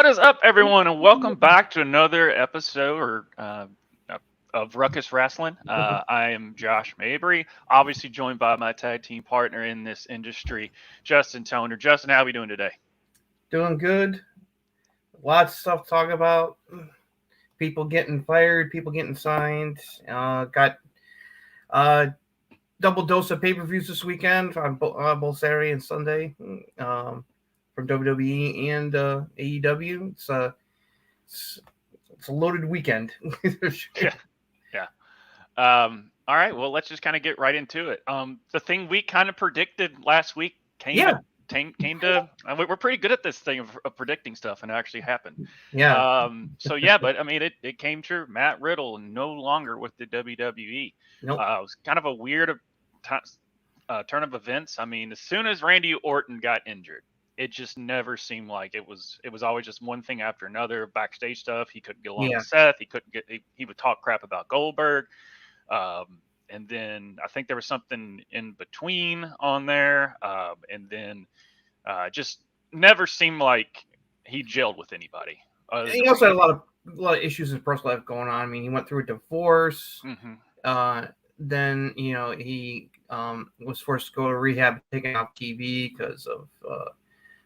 What is up, everyone, and welcome back to another episode of Ruckus Wrastlin. I am Josh Mabry, obviously joined by my tag team partner in this industry, Justin Toner. Justin, how are we doing today? Doing good. Lots of stuff to talk about. People getting fired, people getting signed. Got double dose of pay-per-views this weekend on both Saturday and Sunday from WWE and AEW. It's a loaded weekend. Yeah. All right. Well, let's just kind of get right into it. The thing we kind of predicted last week came to. We're pretty good at this thing of predicting stuff, and it actually happened. Yeah. But I mean, it came true. Matt Riddle no longer with the WWE. Nope. It was kind of a weird turn of events. I mean, as soon as Randy Orton got injured, it just never seemed like it was always just one thing after another. Backstage stuff. He couldn't get along with Seth. He would talk crap about Goldberg. And then I think there was something in between on there. And then just never seemed like he gelled with anybody. He also had a lot of issues in his personal life going on. I mean, he went through a divorce. Mm-hmm. Then he was forced to go to rehab, taken off TV because of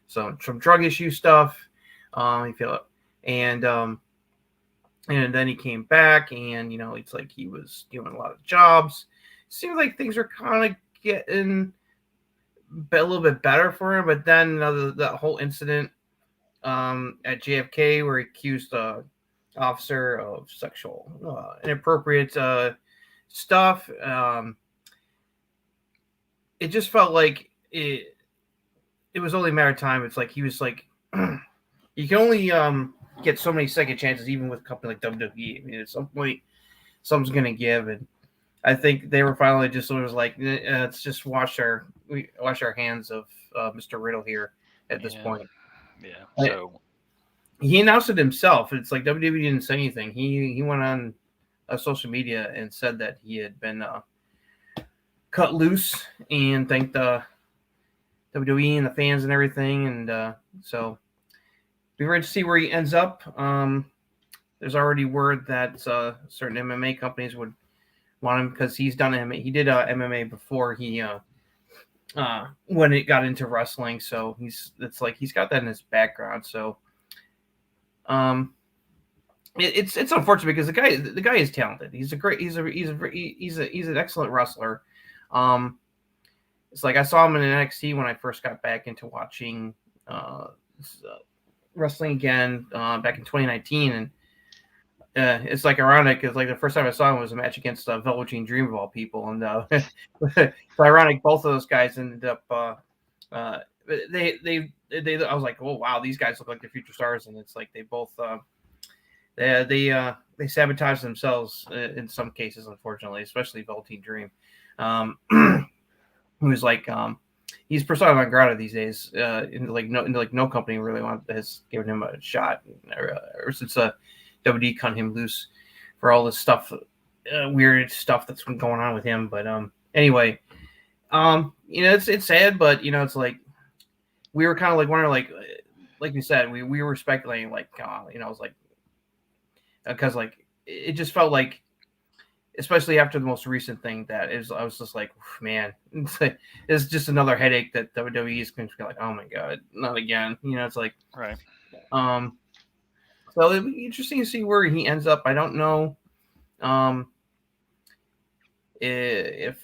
some drug issue stuff. And then he came back, and it's like he was doing a lot of jobs. Seems like things are kind of getting a little bit better for him, but then that whole incident at JFK where he accused the officer of sexual inappropriate stuff. It just felt like it was only a matter of time. It's like he was like, you can only get so many second chances, even with a company like WWE. I mean, at some point, something's going to give, and I think they were finally just sort of like, let's just wash our hands of Mr. Riddle here at this point. Yeah. So he announced it himself. It's like WWE didn't say anything. He went on social media and said that he had been cut loose and thanked the WWE and the fans and everything. And so be ready to see where he ends up. There's already word that certain MMA companies would want him because he's done MMA. He did MMA before he when it got into wrestling. So he's got that in his background. So it's unfortunate because the guy is talented. He's an excellent wrestler. It's like I saw him in NXT when I first got back into watching wrestling again back in 2019, and it's like ironic because like the first time I saw him was a match against Velveteen Dream of all people, and it's ironic both of those guys ended up they I was like, oh wow, these guys look like the future stars, and it's like they both they sabotage themselves in some cases, unfortunately, especially Velveteen Dream, who's like he's persona non grata these days. No company really has given him a shot ever since WWE cut him loose for all this stuff, weird stuff that's been going on with him. But anyway, it's sad, but it's like we were kind of like wondering, like you said, we were speculating, like it was like because like it just felt like, especially after the most recent thing, I was just like, man, it's just another headache that WWE is going to be like, oh my god, not again. It's like right. So it'd be interesting to see where he ends up. I don't know if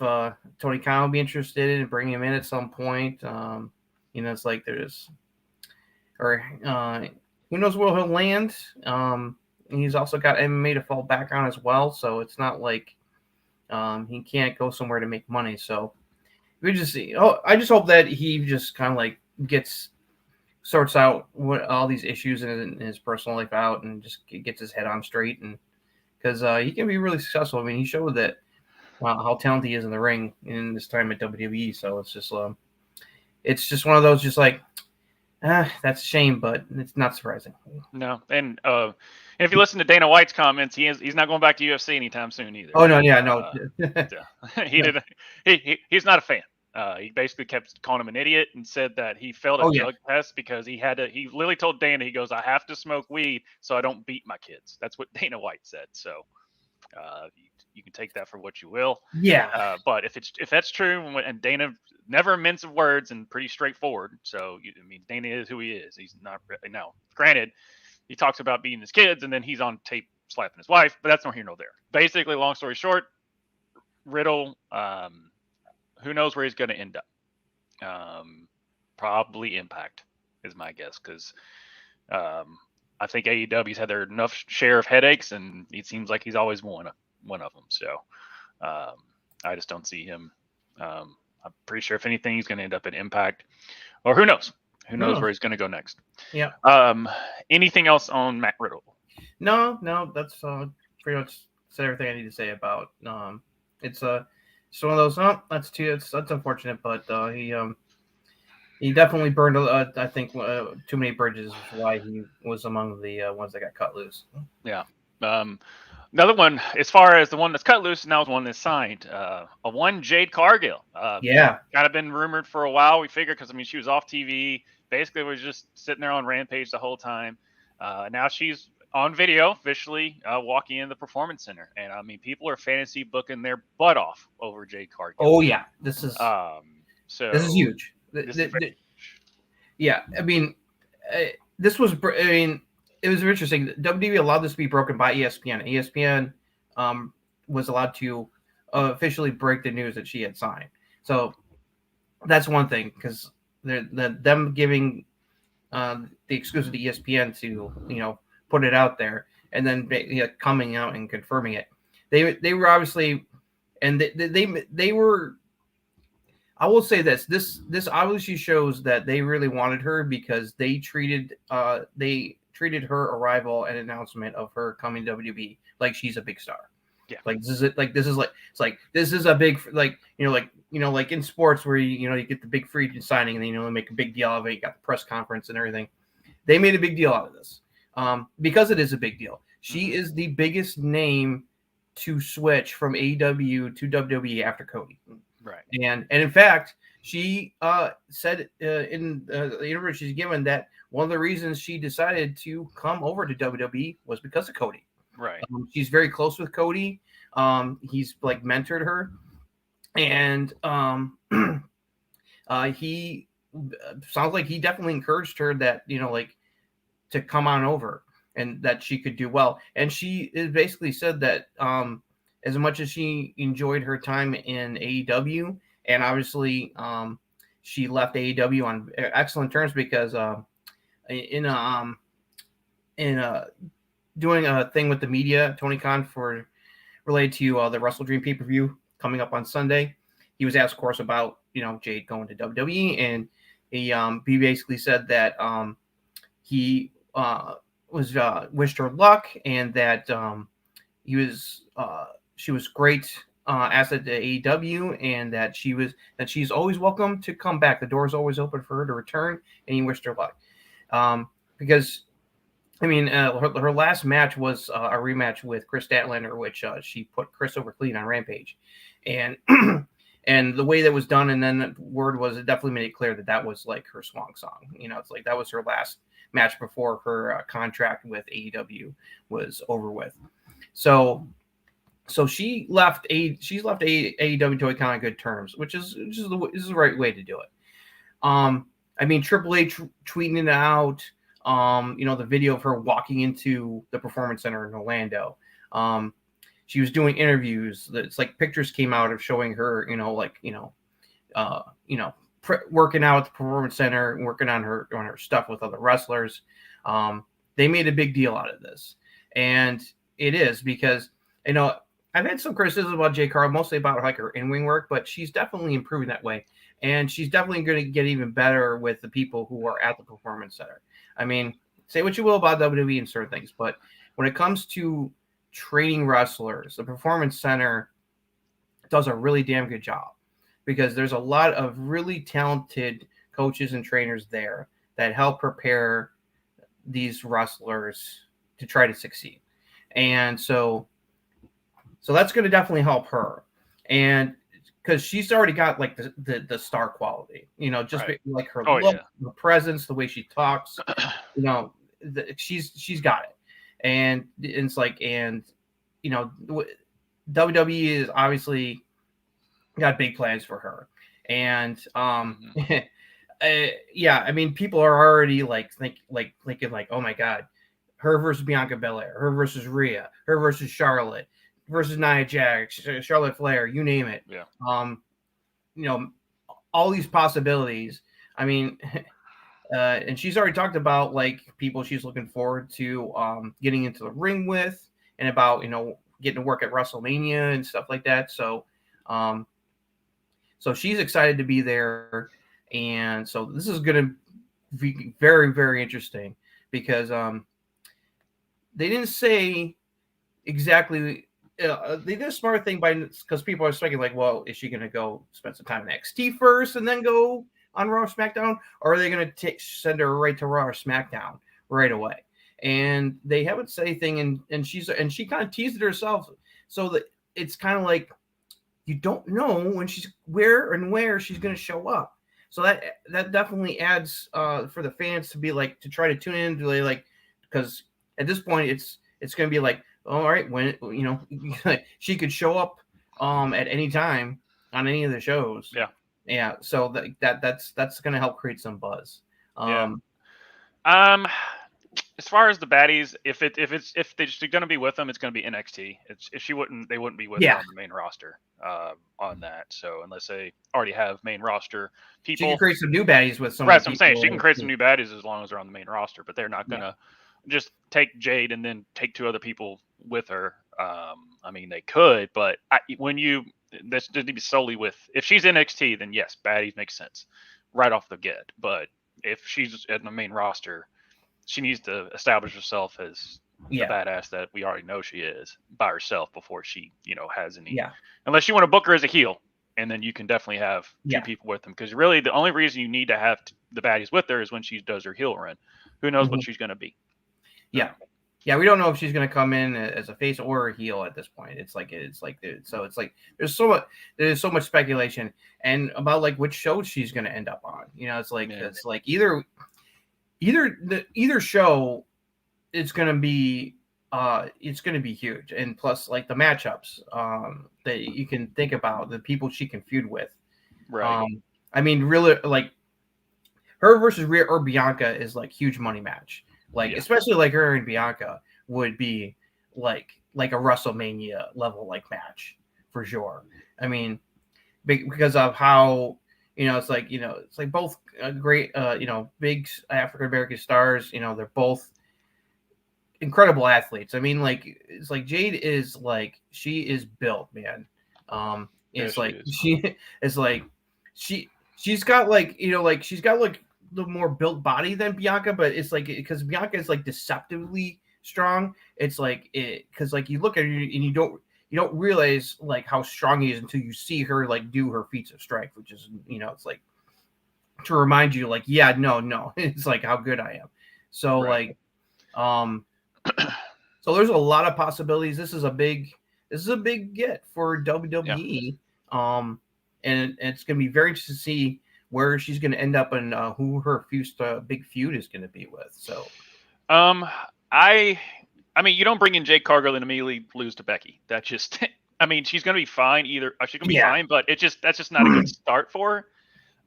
Tony Khan will be interested in bringing him in at some point. It's like who knows where he'll land. And he's also got MMA to fall back on as well, so it's not like he can't go somewhere to make money. So we just see. Oh, I just hope that he just kind of like sorts out what all these issues in his personal life out and just gets his head on straight, and because he can be really successful. I mean, he showed that how talented he is in the ring in this time at WWE. So it's just one of those, just like that's a shame, but it's not surprising. No, and if you listen to Dana White's comments, he's not going back to UFC anytime soon either. Oh no, yeah, no. He's not a fan. He basically kept calling him an idiot and said that he failed a drug test because he literally told Dana, he goes, I have to smoke weed so I don't beat my kids. That's what Dana White said. So you can take that for what you will. Yeah. But if that's true, and Dana never mince of words and pretty straightforward. So, Dana is who he is. He's not now. Granted, he talks about beating his kids and then he's on tape slapping his wife, but that's no here nor there. Basically, long story short, Riddle, who knows where he's going to end up? Probably Impact is my guess, because I think AEW's had their enough share of headaches, and it seems like he's always one of them. So I just don't see him. I'm pretty sure if anything, he's going to end up at Impact, or who knows? Who knows where he's going to go next? Yeah. Anything else on Matt Riddle? No, that's pretty much said everything I need to say about. It's one of those. Oh, that's unfortunate, but he definitely burned. I think too many bridges is why he was among the ones that got cut loose. Yeah. Another one, as far as the one that's cut loose, now is one that's signed. Jade Cargill. Yeah. Kind of been rumored for a while. We figured because she was off TV. Basically, was just sitting there on Rampage the whole time. Now she's on video officially walking in the Performance Center, and people are fantasy booking their butt off over Jade Cargill. Oh yeah, this is this is huge. Yeah, this was. It was interesting. WWE allowed this to be broken by ESPN. ESPN was allowed to officially break the news that she had signed. So that's one thing, because them giving the exclusive to ESPN to put it out there, and then coming out and confirming it. They were obviously, and they were. I will say this obviously shows that they really wanted her, because they treated her arrival and announcement of her coming to WWE like she's a big star. Yeah. This is a big, like in sports where you get the big free agent signing, and they make a big deal of it. You got the press conference and everything. They made a big deal out of this because it is a big deal. She is the biggest name to switch from AEW to WWE after Cody. Right. And in fact, she said in the interview she's given that one of the reasons she decided to come over to WWE was because of Cody. Right. She's very close with Cody. He's mentored her, and he sounds like he definitely encouraged her that to come on over and that she could do well. And she basically said that as much as she enjoyed her time in AEW, and obviously she left AEW on excellent terms, because in doing a thing with the media, Tony Khan, related to the Wrestle Dream pay-per-view coming up on Sunday, he was asked, of course, about Jade going to WWE, and he basically said that he wished her luck, and that she was great asset to AEW, and that she's always welcome to come back. The door is always open for her to return, and he wished her luck. Because her last match was a rematch with Chris Statlander, which she put Chris over clean on Rampage, and and the way that was done, and then the word was, it definitely made it clear that was like her swan song. It's like that was her last match before her contract with AEW was over with. So she left AEW to on good terms, which is the right way to do it. Triple H tweeting it out. The video of her walking into the Performance Center in Orlando. She was doing interviews. It's like pictures came out of showing her, working out at the Performance Center, working on her stuff with other wrestlers. They made a big deal out of this, and it is because I've had some criticism about Jade Cargill, mostly about her in-ring work, but she's definitely improving that way, and she's definitely going to get even better with the people who are at the Performance Center. Say what you will about WWE and certain things, but when it comes to training wrestlers, the Performance Center does a really damn good job, because there's a lot of really talented coaches and trainers there that help prepare these wrestlers to try to succeed. And so that's going to definitely help her. And because she's already got like the star quality, just Right. like her Oh look, yeah. the presence, the way she talks, she's got it, and it's like, and WWE is obviously got big plans for her, and yeah, I mean, people are already thinking like, oh my god, her versus Bianca Belair, her versus Rhea, her versus Charlotte, versus Nia Jax, Charlotte Flair, you name it. Yeah. All these possibilities. I mean, and she's already talked about like people she's looking forward to getting into the ring with, and about getting to work at WrestleMania and stuff like that. So, so she's excited to be there, and so this is going to be very, very interesting because they didn't say exactly. They did a smart thing because people are speculating like, well, is she going to go spend some time in NXT first and then go on Raw or SmackDown, or are they going to send her right to Raw or SmackDown right away? And they haven't said anything, and she kind of teased it herself, so that it's kind of like you don't know when where she's going to show up. So that definitely adds for the fans to be like to try to tune in to like, because at this point it's going to be like, all right, when she could show up at any time on any of the shows. Yeah. So that's going to help create some buzz. As far as the baddies, if they're going to be with them, it's going to be NXT. They wouldn't be with her on the main roster on that. So unless they already have main roster people, she can create some new baddies with some. Right, that's what I'm saying. She can create some new baddies as long as they're on the main roster, but they're not going to just take Jade and then take 2 other people with her. I mean, they could, but this did be solely with, if she's NXT, then yes, baddies make sense right off the get. But if she's at the main roster, she needs to establish herself as the badass that we already know she is by herself before she, has any. Yeah. Unless you want to book her as a heel, and then you can definitely have 2 people with them. Because really, the only reason you need to have the baddies with her is when she does her heel run. Who knows what she's going to be? Yeah. Yeah, we don't know if she's going to come in as a face or a heel at this point. It's like there's so much speculation and about like which show she's going to end up on. It's like either show it's going to be huge, and plus like the matchups that you can think about, the people she can feud with. Right. I mean, really, like her versus Rhea or Bianca is like huge money match. Like especially like her and Bianca would be like a WrestleMania level like match for sure. I mean, because of how it's like both great big African American stars. They're both incredible athletes. I mean, like it's like Jade is like, she is built, man. It's like she's got like like she's got like the more built body than Bianca, but it's like because Bianca is like deceptively strong. It's like because like you look at her and you don't realize like how strong he is until you see her like do her feats of strength, which is it's like to remind you like no it's like how good I am. So like so there's a lot of possibilities. This is a big get for WWE. And it's going to be very interesting to see where she's going to end up and who her big feud is going to be with. So, I mean, you don't bring in Jade Cargill and immediately lose to Becky. That just, I mean, she's going to be fine either. She's going to be fine, but that's just not a good start for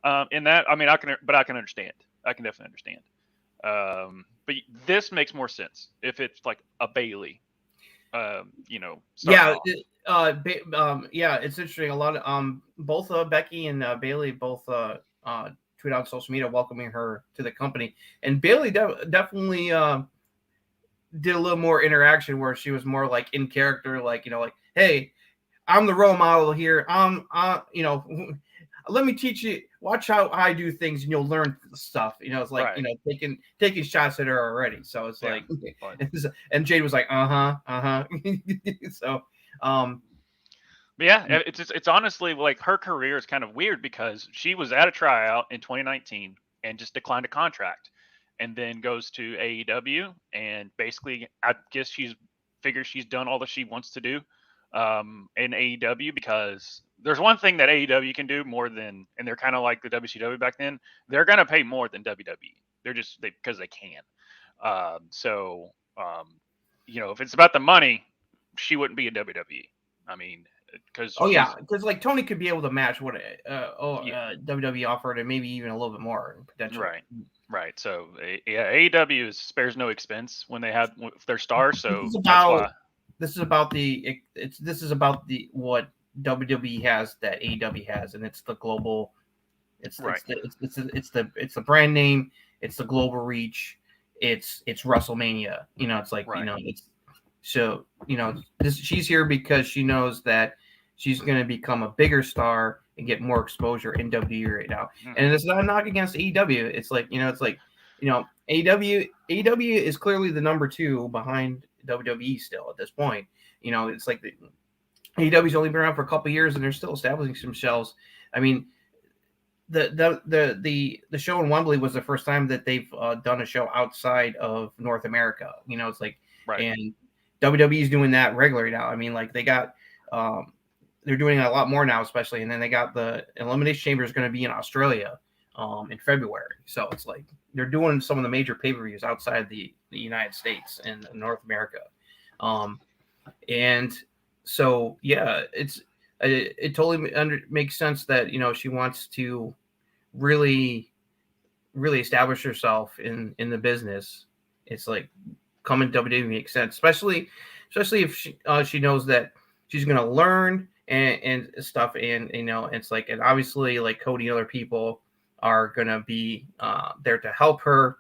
her. In that, I mean, I can understand. I can definitely understand. But this makes more sense if it's like a Bayley. It's interesting. A lot of both Becky and Bayley both tweet out on social media welcoming her to the company, and Bayley definitely did a little more interaction where she was more like in character, like like, hey, I'm the role model here. Let me teach you. Watch how I do things, and you'll learn stuff. It's like taking shots at her already. So it's like, and Jade was like, So, it's honestly like her career is kind of weird because she was at a tryout in 2019 and just declined a contract, and then goes to AEW, and basically I guess figures she's done all that she wants to do in AEW because there's one thing that AEW can do more than, and they're kind of like the WCW back then. They're gonna pay more than WWE. They're just because they can. If it's about the money, she wouldn't be in WWE. I mean, because like Tony could be able to match what WWE offered, and maybe even a little bit more potentially. Right. So AEW spares no expense when they have their stars. So this is about what WWE has that AEW has, and it's the global. It's the brand name. It's the global reach. It's WrestleMania. It's like it's so she's here because she knows that she's going to become a bigger star and get more exposure in WWE right now. Mm-hmm. And it's not a knock against AEW. It's like AEW is clearly the number 2 behind WWE still at this point. It's like AEW's only been around for a couple of years and they're still establishing themselves. I mean, the show in Wembley was the first time that they've done a show outside of North America. It's like, and WWE is doing that regularly now. I mean, like they got, they're doing a lot more now, especially, and then they got the Elimination Chamber is going to be in Australia in February. So it's like they're doing some of the major pay-per-views outside the United States and North America. And so, yeah, it totally makes sense that, she wants to really, really establish herself in the business. It's like coming to WWE makes sense, especially if she knows that she's going to learn and stuff. And, it's like, and obviously like Cody and other people are going to be there to help her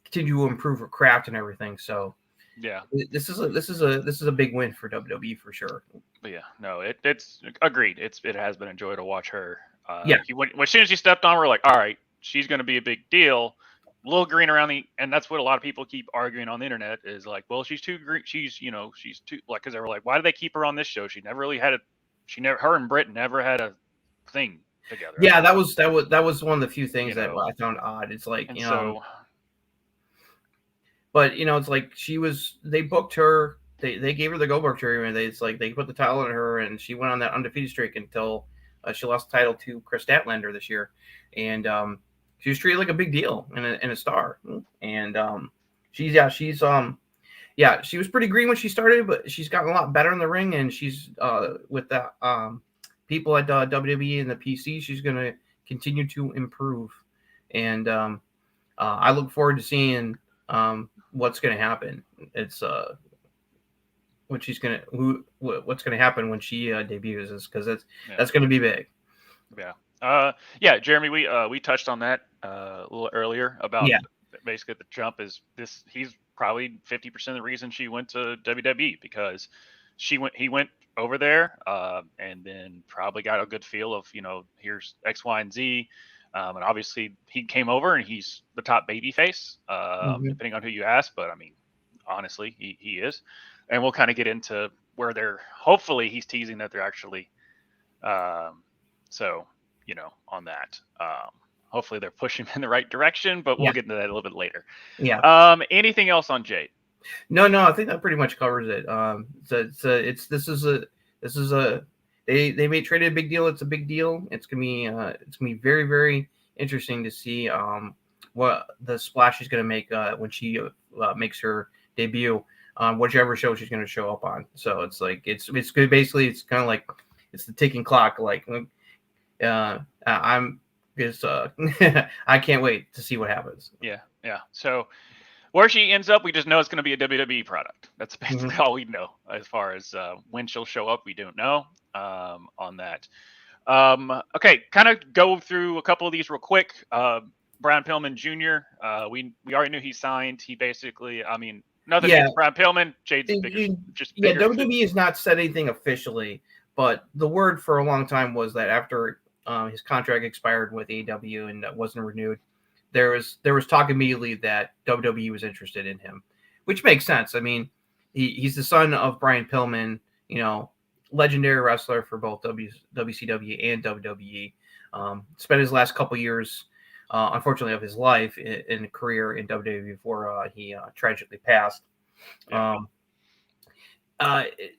continue to improve her craft and everything. So yeah, this is a big win for WWE for sure. But yeah, no, it's agreed. It has been a joy to watch her. When as soon as she stepped on, we're like, all right, she's going to be a big deal. A little green around and that's what a lot of people keep arguing on the internet is like, well, she's too green. She's too like, because they were like, why do they keep her on this show? She never really had her and Britt never had a thing together. Yeah, that was one of the few things that I found odd. It's like, but it's like they booked her. They gave her the Goldberg treatment. It's like they put the title on her, and she went on that undefeated streak until she lost the title to Chris Statlander this year, and she was treated like a big deal and a star. And she was pretty green when she started, but she's gotten a lot better in the ring, and she's with the people at WWE and the PC. She's going to continue to improve, and I look forward to seeing what's going to happen. It's what's going to happen when she debuts, is because that's going to be big. Yeah. Jeremy, we touched on that a little earlier about basically the jump is this. He's probably 50% of the reason she went to WWE because he went over there and then probably got a good feel of, here's X, Y, and Z. And obviously he came over and he's the top baby face, depending on who you ask. But I mean, honestly, he is. And we'll kind of get into where hopefully he's teasing that they're actually, on that. Hopefully they're pushing him in the right direction, but we'll get into that a little bit later. Yeah. Anything else on Jade? No, I think that pretty much covers it. They made trade a big deal. It's a big deal. It's gonna be very, very interesting to see what the splash is gonna make when she makes her debut on whichever show she's gonna show up on. So it's like it's good. Basically, it's kind of like it's the ticking clock. Like I'm just I can't wait to see what happens. Yeah. So where she ends up, we just know it's going to be a WWE product. That's basically all we know. As far as when she'll show up, we don't know on that. Okay, kind of go through a couple of these real quick. Brian Pillman Jr., we already knew he signed. He basically, nothing against Brian Pillman. Jade's bigger. WWE has not said anything officially, but the word for a long time was that after his contract expired with AEW and wasn't renewed, there was talk immediately that WWE was interested in him, which makes sense. I mean, he's the son of Brian Pillman, legendary wrestler for both WCW and WWE. Spent his last couple years, unfortunately, of his life in a career in WWE before he tragically passed.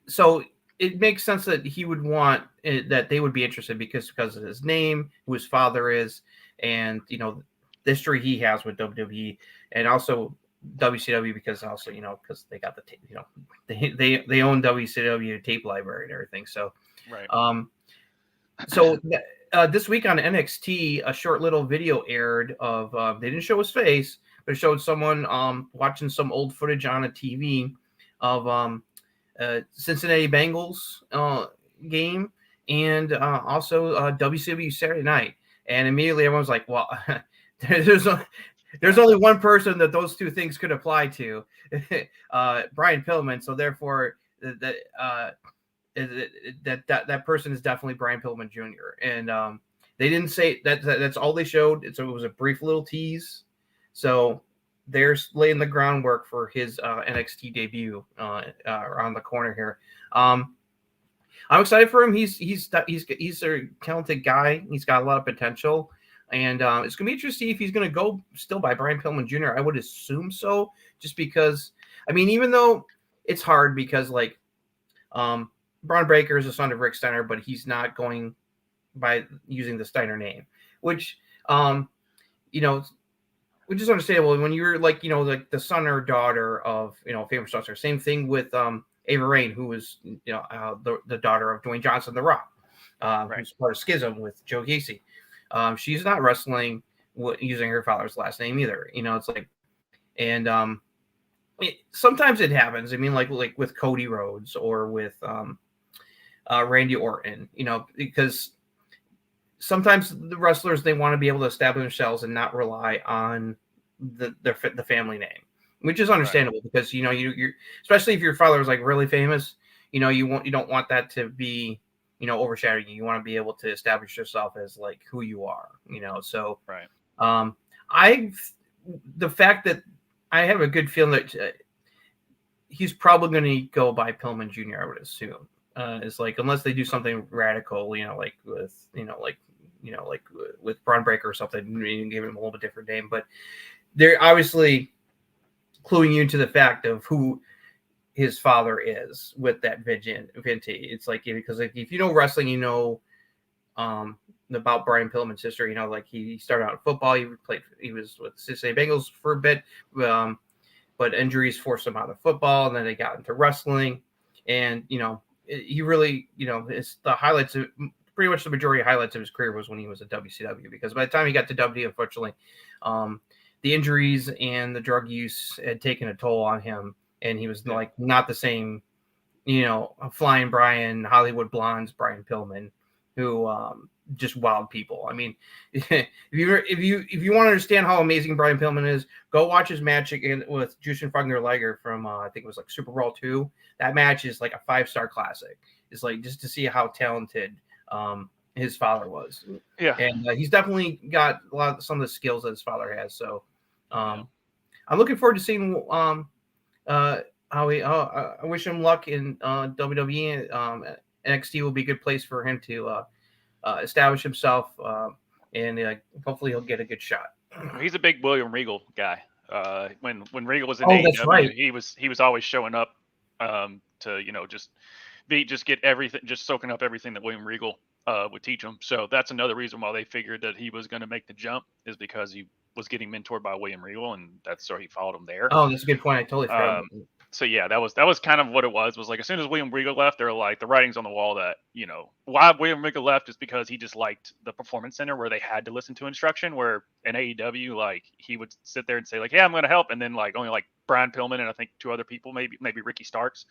So it makes sense that he would want it, that they would be interested because of his name, who his father is, and the history he has with WWE, and also WCW because also because they got the they own WCW tape library and everything. So Right. So this week on NXT, a short little video aired of they didn't show his face, but it showed someone watching some old footage on a TV of Cincinnati Bengals game and also WCW Saturday Night. And immediately everyone's like, well, there's only one person that those two things could apply to, Brian Pillman. So therefore, that person is definitely Brian Pillman Jr. And they didn't say that's all they showed. It was a brief little tease. So they're laying the groundwork for his NXT debut around the corner here. I'm excited for him. He's a talented guy. He's got a lot of potential, and it's gonna be interesting to see if he's gonna go still by Brian Pillman Jr. I would assume so, just because. I mean, even though it's hard because Braun Breaker is the son of Rick Steiner, but he's not going by using the Steiner name, which which is understandable when you're like the son or daughter of famous wrestler. Same thing with Ava Raine, who was the daughter of Dwayne Johnson, The Rock, who's part of Schism with Joe Gacy. She's not wrestling using her father's last name either. It's like, and sometimes it happens. I mean, like with Cody Rhodes or with Randy Orton, because sometimes the wrestlers, they want to be able to establish themselves and not rely on the family name, which is understandable because you're especially if your father is like really famous, you don't want that to be overshadowing you. You want to be able to establish yourself as like who you are, So the fact that I have a good feeling that he's probably going to go by Pillman Jr. I would assume. Is like unless they do something radical, like with Braun Breaker or something, and give him a little bit different name. But they're obviously cluing you into the fact of who his father is with that Vinti. It's like because if you know wrestling, about Brian Pillman's history. Like he started out in football. He was with the Cincinnati Bengals for a bit, but injuries forced him out of football, and then they got into wrestling, and he really, it's the highlights of pretty much the majority of highlights of his career was when he was at WCW, because by the time he got to WWE, unfortunately, the injuries and the drug use had taken a toll on him, and he was like not the same, flying Brian, Hollywood Blondes, Brian Pillman, who just wowed people. I mean, if you want to understand how amazing Brian Pillman is, go watch his match again with Jushin Thunder Liger from I think it was like Super Brawl 2. That match is like a 5-star classic. It's like just to see how talented his father was. Yeah, and he's definitely got some of the skills that his father has. So I'm looking forward to seeing how he. I wish him luck in WWE. NXT will be a good place for him to establish himself, and hopefully he'll get a good shot. He's a big William Regal guy. When Regal was in AEW, that's right. he was always showing up to just get everything, just soaking up everything that William Regal would teach him. So that's another reason why they figured that he was going to make the jump, is because he was getting mentored by William Regal, and that's so he followed him there. Oh, that's a good point. I totally forgot. So yeah, that was kind of what it was. Was like as soon as William Regal left, they're like the writing's on the wall that why William Regal left is because he just liked the Performance Center where they had to listen to instruction. Where in AEW, like he would sit there and say like, yeah, I'm going to help, and then like only like Brian Pillman and I think 2 other people, maybe Ricky Starks,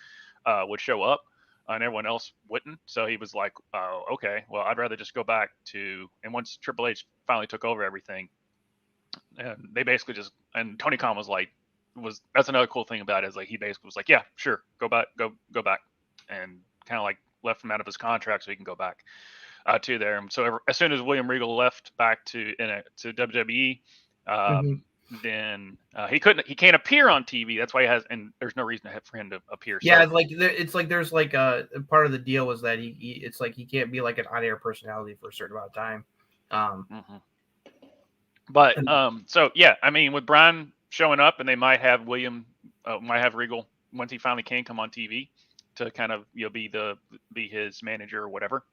would show up, and everyone else wouldn't. So he was like, oh, okay, well I'd rather just go back to. And once Triple H finally took over everything, and they basically just, and Tony Khan was like. That's another cool thing about it, is like he basically was like, yeah, sure, go back, and kind of like left him out of his contract so he can go back to there. And so as soon as William Regal left back to WWE, then he can't appear on TV. That's why he has, and there's no reason for him to appear. Yeah, so, it's like there's like a part of the deal was that it's like he can't be like an on-air personality for a certain amount of time. But so yeah, I mean with Brian showing up, and they might have Regal once he finally can come on TV to kind of be his manager or whatever.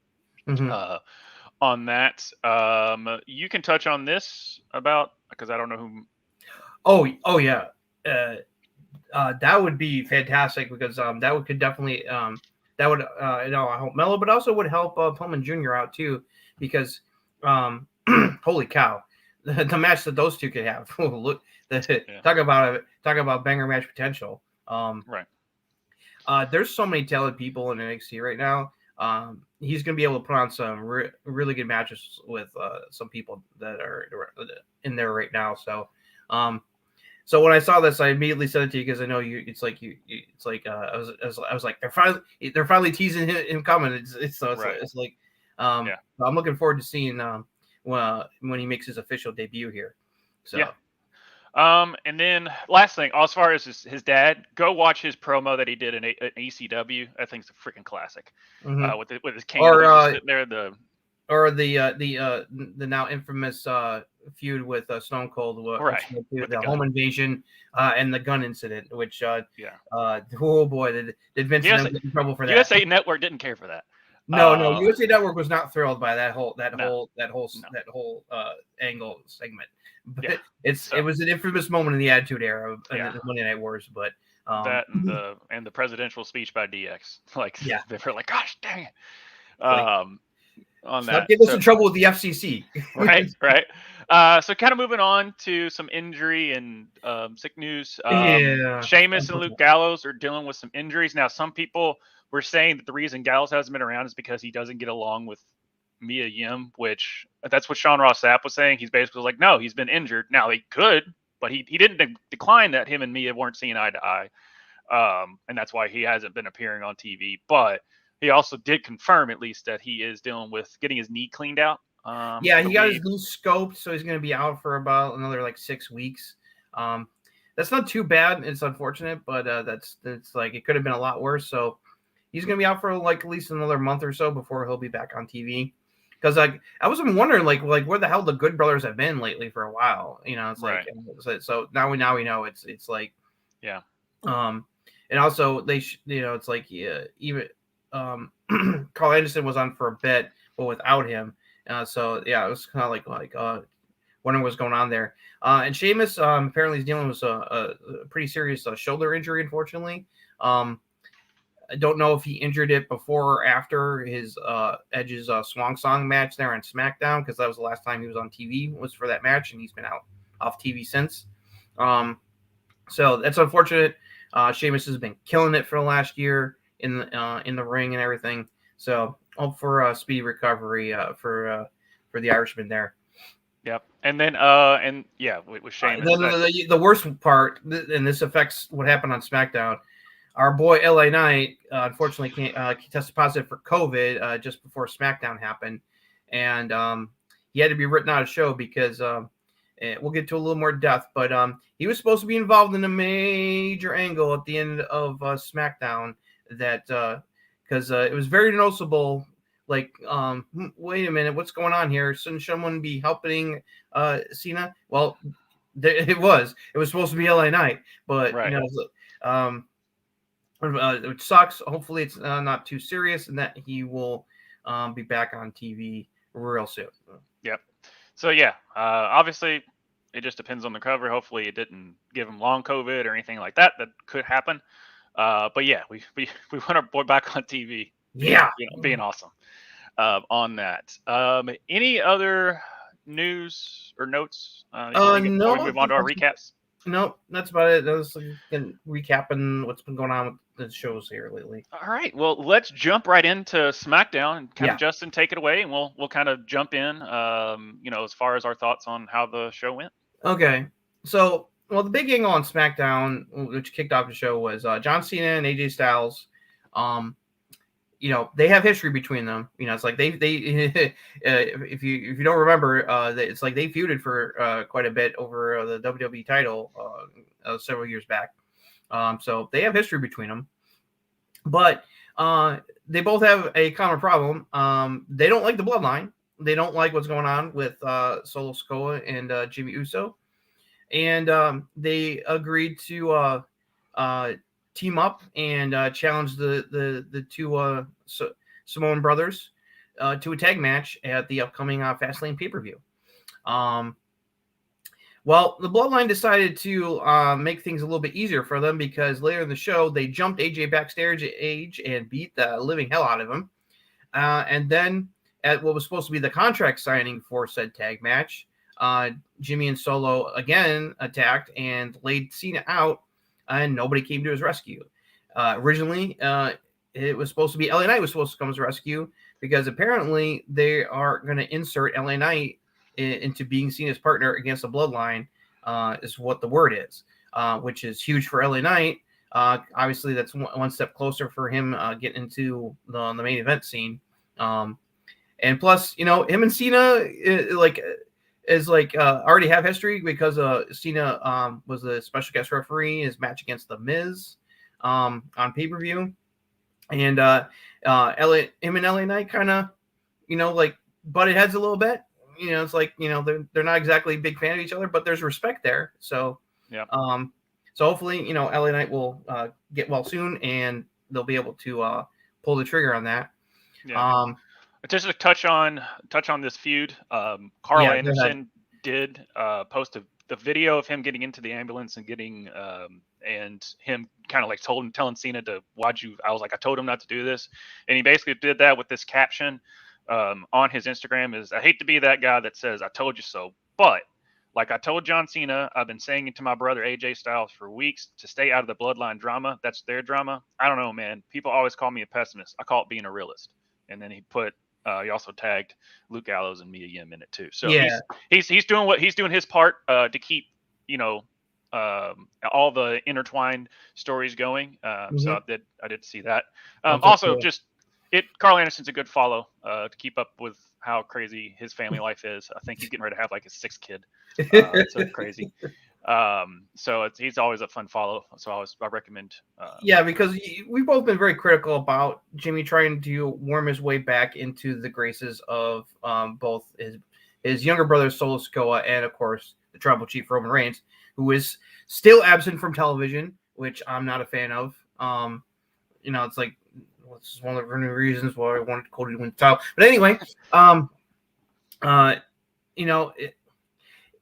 Mm-hmm. On that, you can touch on this because I don't know who. Oh yeah. That would be fantastic because that could definitely that would help Mello, but also would help Pillman Jr. out too because holy cow, the match that those two could have. Look, talk about banger match potential. Right. There's so many talented people in NXT right now. He's going to be able to put on some really good matches with some people that are in there right now. So, so when I saw this, I immediately sent it to you because I know you. It's like I was like they're finally teasing him coming. It's like I'm looking forward to seeing when he makes his official debut here. So. Yeah. And then last thing, as far as his dad, go watch his promo that he did in ECW. I think it's a freaking classic. Mm-hmm. With his cane, just sitting there. The now infamous feud with Stone Cold, the home invasion and the gun incident, which oh boy, did Vince get in trouble for that? USA Network didn't care for that. No, USA Network was not thrilled by that whole angle segment. But it was an infamous moment in the Attitude Era of the Monday Night Wars. But that and the presidential speech by DX, they were like, gosh dang it. On that, not getting us in trouble with the FCC. right. So kind of moving on to some injury and sick news. Sheamus and Luke Gallows are dealing with some injuries now. Some people were saying that the reason Gallows hasn't been around is because he doesn't get along with Mia Yim, which that's what Sean Ross Sapp was saying. He's basically like, no, he's been injured. Now he could, but he didn't decline that him and Mia weren't seeing eye to eye, and that's why he hasn't been appearing on TV. But he also did confirm, at least, that he is dealing with getting his knee cleaned out. He got his knee scoped, so he's going to be out for about another 6 weeks. That's not too bad. It's unfortunate, but that's it could have been a lot worse. So he's going to be out for at least another month or so before he'll be back on TV. Because I was wondering where the hell the Good Brothers have been lately for a while. It's right. So now we know it's and also they even. Carl Anderson was on for a bit, but without him. So it was kind of wondering what's going on there. And Sheamus apparently is dealing with a pretty serious shoulder injury, unfortunately. I don't know if he injured it before or after his Edge's Swan Song match there on SmackDown, because that was the last time he was on TV was for that match, and he's been out off TV since. So that's unfortunate. Sheamus has been killing it for the last year in the ring and everything. So hope for a speedy recovery for the Irishman there. Yep. And then with Sheamus. The worst part, and this affects what happened on SmackDown, our boy LA Knight unfortunately tested positive for COVID just before SmackDown happened, and he had to be written out of show because we'll get to a little more depth, but he was supposed to be involved in a major angle at the end of SmackDown that because it was very noticeable. Wait a minute, what's going on here? Shouldn't someone be helping Cena? Well, it was supposed to be LA Knight, but right. It sucks. Hopefully it's not too serious and that he will be back on TV real soon. Yep. So obviously it just depends on the recovery. Hopefully it didn't give him long COVID or anything like that. That could happen. But we want our boy back on TV. Being awesome. On that. Any other news or notes? No. We move on to our recaps. No, that's about it. That was recapping what's been going on with the shows here lately. All right. Well, let's jump right into SmackDown and kind of Justin take it away, and we'll kind of jump in. As far as our thoughts on how the show went. Okay. So, the big angle on SmackDown, which kicked off the show, was John Cena and AJ Styles. They have history between them. It's like they if you don't remember, it's like they feuded for quite a bit over the WWE title several years back. So they have history between them, but they both have a common problem. They don't like the bloodline. They don't like what's going on with Solo Sikoa and Jimmy Uso, and they agreed to team up and challenge the two Samoan brothers to a tag match at the upcoming Fastlane pay-per-view. Well, the Bloodline decided to make things a little bit easier for them because later in the show, they jumped AJ backstage and beat the living hell out of him. And then at what was supposed to be the contract signing for said tag match, Jimmy and Solo again attacked and laid Cena out, and nobody came to his rescue. Originally, it was supposed to be LA Knight was supposed to come to his rescue because apparently they are going to insert LA Knight into being Cena's partner against the Bloodline, is what the word is, which is huge for LA Knight. Obviously, that's one step closer for him getting into the main event scene. And plus, him and Cena already have history because Cena was a special guest referee in his match against The Miz on pay-per-view. And him and LA Knight kind of, butted heads a little bit. It's like, they're not exactly a big fan of each other, but there's respect there. So, yeah. So hopefully, LA Knight will get well soon, and they'll be able to pull the trigger on that. Yeah. Just to touch on this feud, Carl Anderson did post the video of him getting into the ambulance and getting and him kind of like telling Cena to I told him not to do this, and he basically did that with this caption on his Instagram is, I hate to be that guy that says I told you so, but like I told John Cena, I've been saying it to my brother AJ Styles for weeks to stay out of the Bloodline drama. That's their drama. I don't know, man. People always call me a pessimist. I call it being a realist. And then he also tagged Luke Gallows and Mia Yim in it too. So yeah, he's doing his part to keep all the intertwined stories going. So I did see that. Also, cool. Carl Anderson's a good follow to keep up with how crazy his family life is. I think he's getting ready to have like his 6th kid. So it's crazy. So he's always a fun follow. So I recommend. Because we've both been very critical about Jimmy trying to worm his way back into the graces of both his younger brother Solo Sikoa and of course the Tribal Chief Roman Reigns, who is still absent from television, which I'm not a fan of. It's like. This is one of the reasons why I wanted Cody to win the title. But anyway,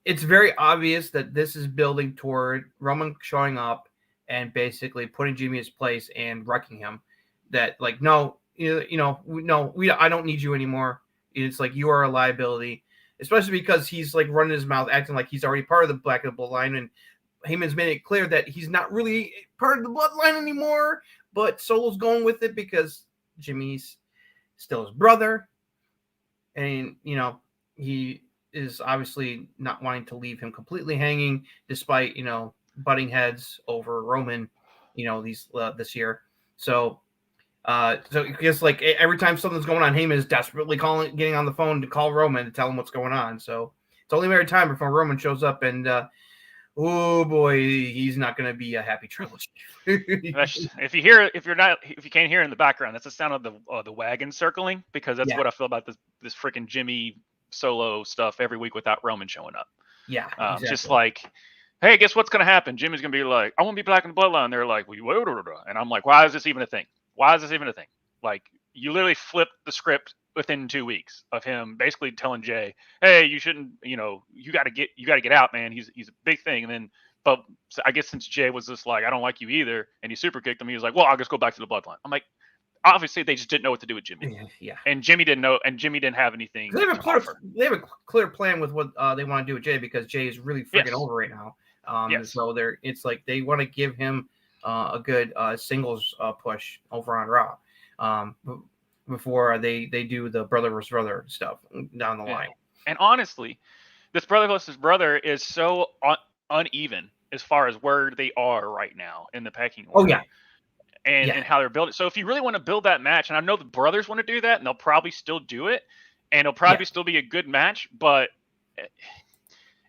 it's very obvious that this is building toward Roman showing up and basically putting Jimmy in his place and wrecking him. That like, no, I don't need you anymore. It's like you are a liability, especially because he's like running his mouth, acting like he's already part of the Black and the Bloodline, and Heyman's made it clear that he's not really part of the Bloodline anymore. But Solo's going with it because Jimmy's still his brother. And, he is obviously not wanting to leave him completely hanging despite, butting heads over Roman, this year. So I guess like every time something's going on, Heyman is desperately getting on the phone to call Roman to tell him what's going on. So it's only a matter of time before Roman shows up and, oh boy, he's not going to be a happy trilogy. If you can't hear in the background, that's the sound of the wagon circling, because that's what I feel about this freaking Jimmy Solo stuff every week without Roman showing up. Yeah, exactly. Just like, hey, guess what's going to happen? Jimmy's going to be like, I won't be Black in the Bloodline. They're like, and I'm like, why is this even a thing? Why is this even a thing? Like, you literally flipped the script within 2 weeks of him basically telling Jay, hey, you shouldn't, you got to get out, man. He's a big thing. And then, but I guess since Jay was just like, I don't like you either, and he super kicked him, he was like, well, I'll just go back to the Bloodline. I'm like, obviously they just didn't know what to do with Jimmy. Yeah. And Jimmy didn't know, and Jimmy didn't have anything. They have a clear plan with what they want to do with Jay, because Jay is really freaking over right now. So it's like they want to give him a good singles push over on Raw. Before they do the brother versus brother stuff down the line. And honestly, this brother versus brother is so uneven as far as where they are right now in the pecking order. And how they're building. So if you really want to build that match, and I know the brothers want to do that, and they'll probably still do it, and it'll probably still be a good match, but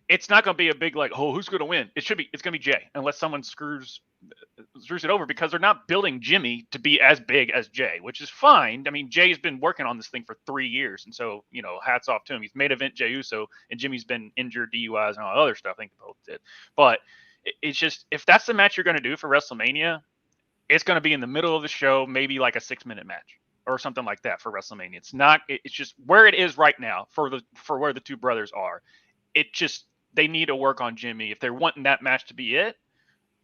it's not going to be a big like, oh, who's going to win? It's going to be Jay, unless someone screws it over, because they're not building Jimmy to be as big as Jay, which is fine. I mean, Jay's been working on this thing for 3 years, and so hats off to him. He's made event Jey Uso, and Jimmy's been injured, DUIs, and all that other stuff. I think they both did, but it's just, if that's the match you're going to do for WrestleMania, it's going to be in the middle of the show, maybe like a 6-minute match or something like that for WrestleMania. It's not. It's just where it is right now for where the two brothers are. It just they need to work on Jimmy if they're wanting that match to be it.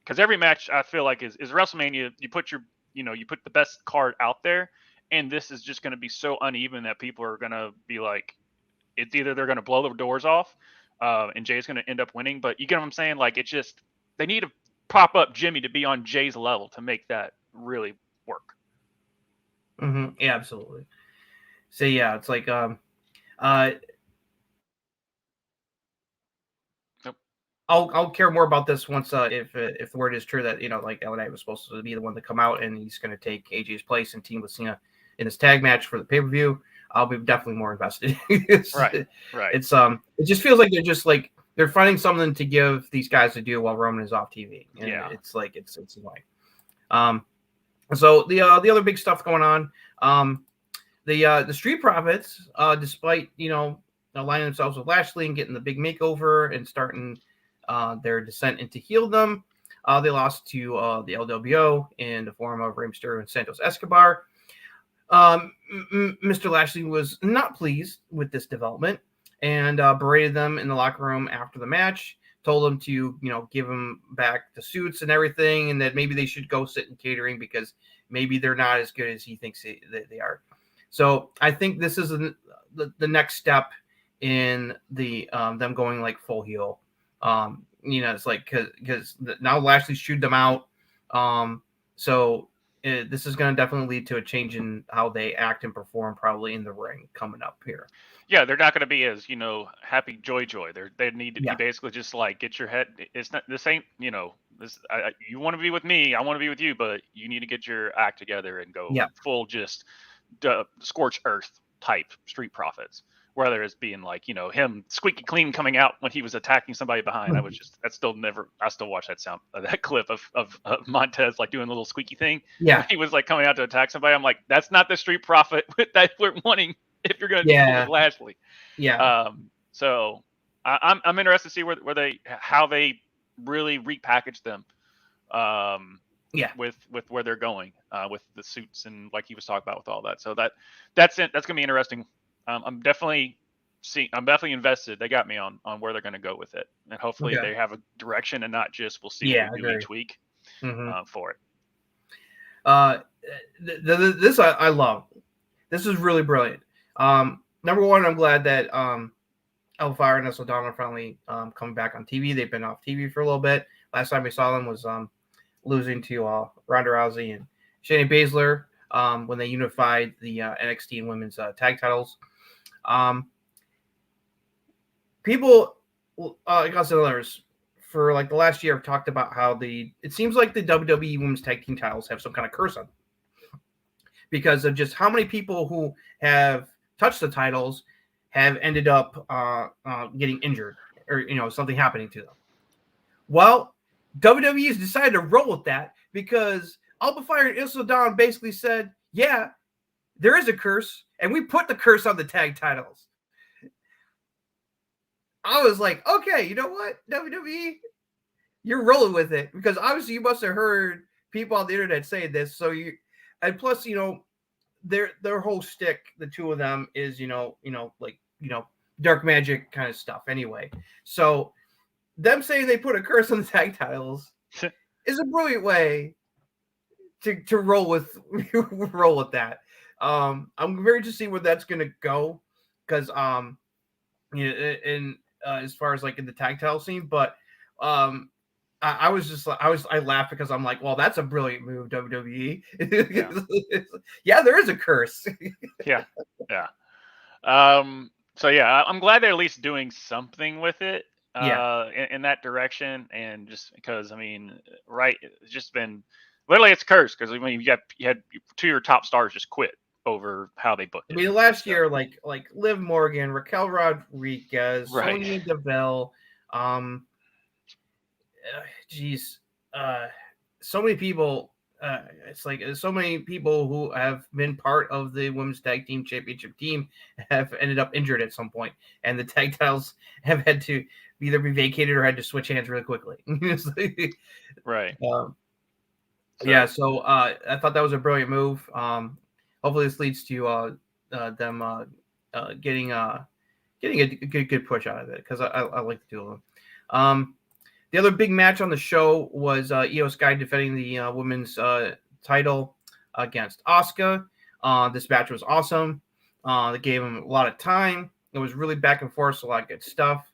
Because every match I feel like is WrestleMania. You put you put the best card out there, and this is just going to be so uneven that people are going to be like, it's either they're going to blow the doors off, and Jay's going to end up winning. But you get what I'm saying? Like, it's just they need to prop up Jimmy to be on Jay's level to make that really work. Mm-hmm. Yeah, absolutely. So yeah, it's like I'll care more about this once if the word is true that like LA was supposed to be the one to come out and he's going to take AJ's place and team with Cena in his tag match for the pay-per-view. I'll be definitely more invested. Right. It's it just feels like they're finding something to give these guys to do while Roman is off TV. And yeah, it's annoying. So the other big stuff going on, the Street Profits, despite aligning themselves with Lashley and getting the big makeover and starting their descent into heeldom, they lost to the LWO in the form of Rey Mysterio and Santos Escobar. Mr. Lashley was not pleased with this development and berated them in the locker room after the match, told them to, give them back the suits and everything, and that maybe they should go sit in catering because maybe they're not as good as he thinks they are. So I think this is the next step in the them going like full heel. It's like because now Lashley's chewed them out. So this is going to definitely lead to a change in how they act and perform probably in the ring coming up here. Yeah, they're not going to be as happy joy. They need to be basically just like get your head. It's not this ain't this. You want to be with me, I want to be with you, but you need to get your act together and go full just scorched earth type Street Profits. Whether it's being like him squeaky clean coming out when he was attacking somebody behind, I still watch that clip of Montez like doing a little squeaky thing. Yeah, he was like coming out to attack somebody. I'm like, that's not the Street Profit that we're wanting if you're gonna do with Lashley. Yeah. So I'm interested to see how they really repackage them. With where they're going with the suits and like he was talking about with all that. So that's gonna be interesting. I'm definitely invested. They got me on where they're going to go with it, and hopefully they have a direction and not just we'll see what we do each week for it. This I love. This is really brilliant. Number one, I'm glad that Elvira and O'Donnell are finally coming back on TV. They've been off TV for a little bit. Last time we saw them was losing to Ronda Rousey and Shayna Baszler when they unified the NXT and women's tag titles. People, like us and others, for like the last year have talked about how it seems like the WWE women's tag team titles have some kind of curse on them because of just how many people who have touched the titles have ended up getting injured or something happening to them. Well, WWE has decided to roll with that because Alba Fire and Isla Dawn basically said, yeah, there is a curse, and we put the curse on the tag titles. I was like, okay, you know what, WWE, you're rolling with it because obviously you must have heard people on the internet saying this. So and plus, their whole shtick, the two of them is, dark magic kind of stuff anyway. So them saying they put a curse on the tag titles is a brilliant way to roll with that. I'm very interested to see where that's going to go because as far as like in the tag title scene, but I laughed because I'm like, well, that's a brilliant move, WWE. Yeah, there is a curse. yeah. So yeah, I'm glad they're at least doing something with it. In that direction, and just because it's just been literally it's cursed because you had two of your top stars just quit over how they booked it. Last year, like Liv Morgan, Raquel Rodriguez, Sonya Deville, so many people. It's like so many people who have been part of the women's tag team championship team have ended up injured at some point, and the tag titles have had to either be vacated or had to switch hands really quickly. Right. So, yeah, so I thought that was a brilliant move. Hopefully this leads to them getting a good push out of it, because I like the two of them. The other big match on the show was Io Sky defending the women's title against Asuka. This match was awesome. They gave him a lot of time. It was really back and forth, so a lot of good stuff.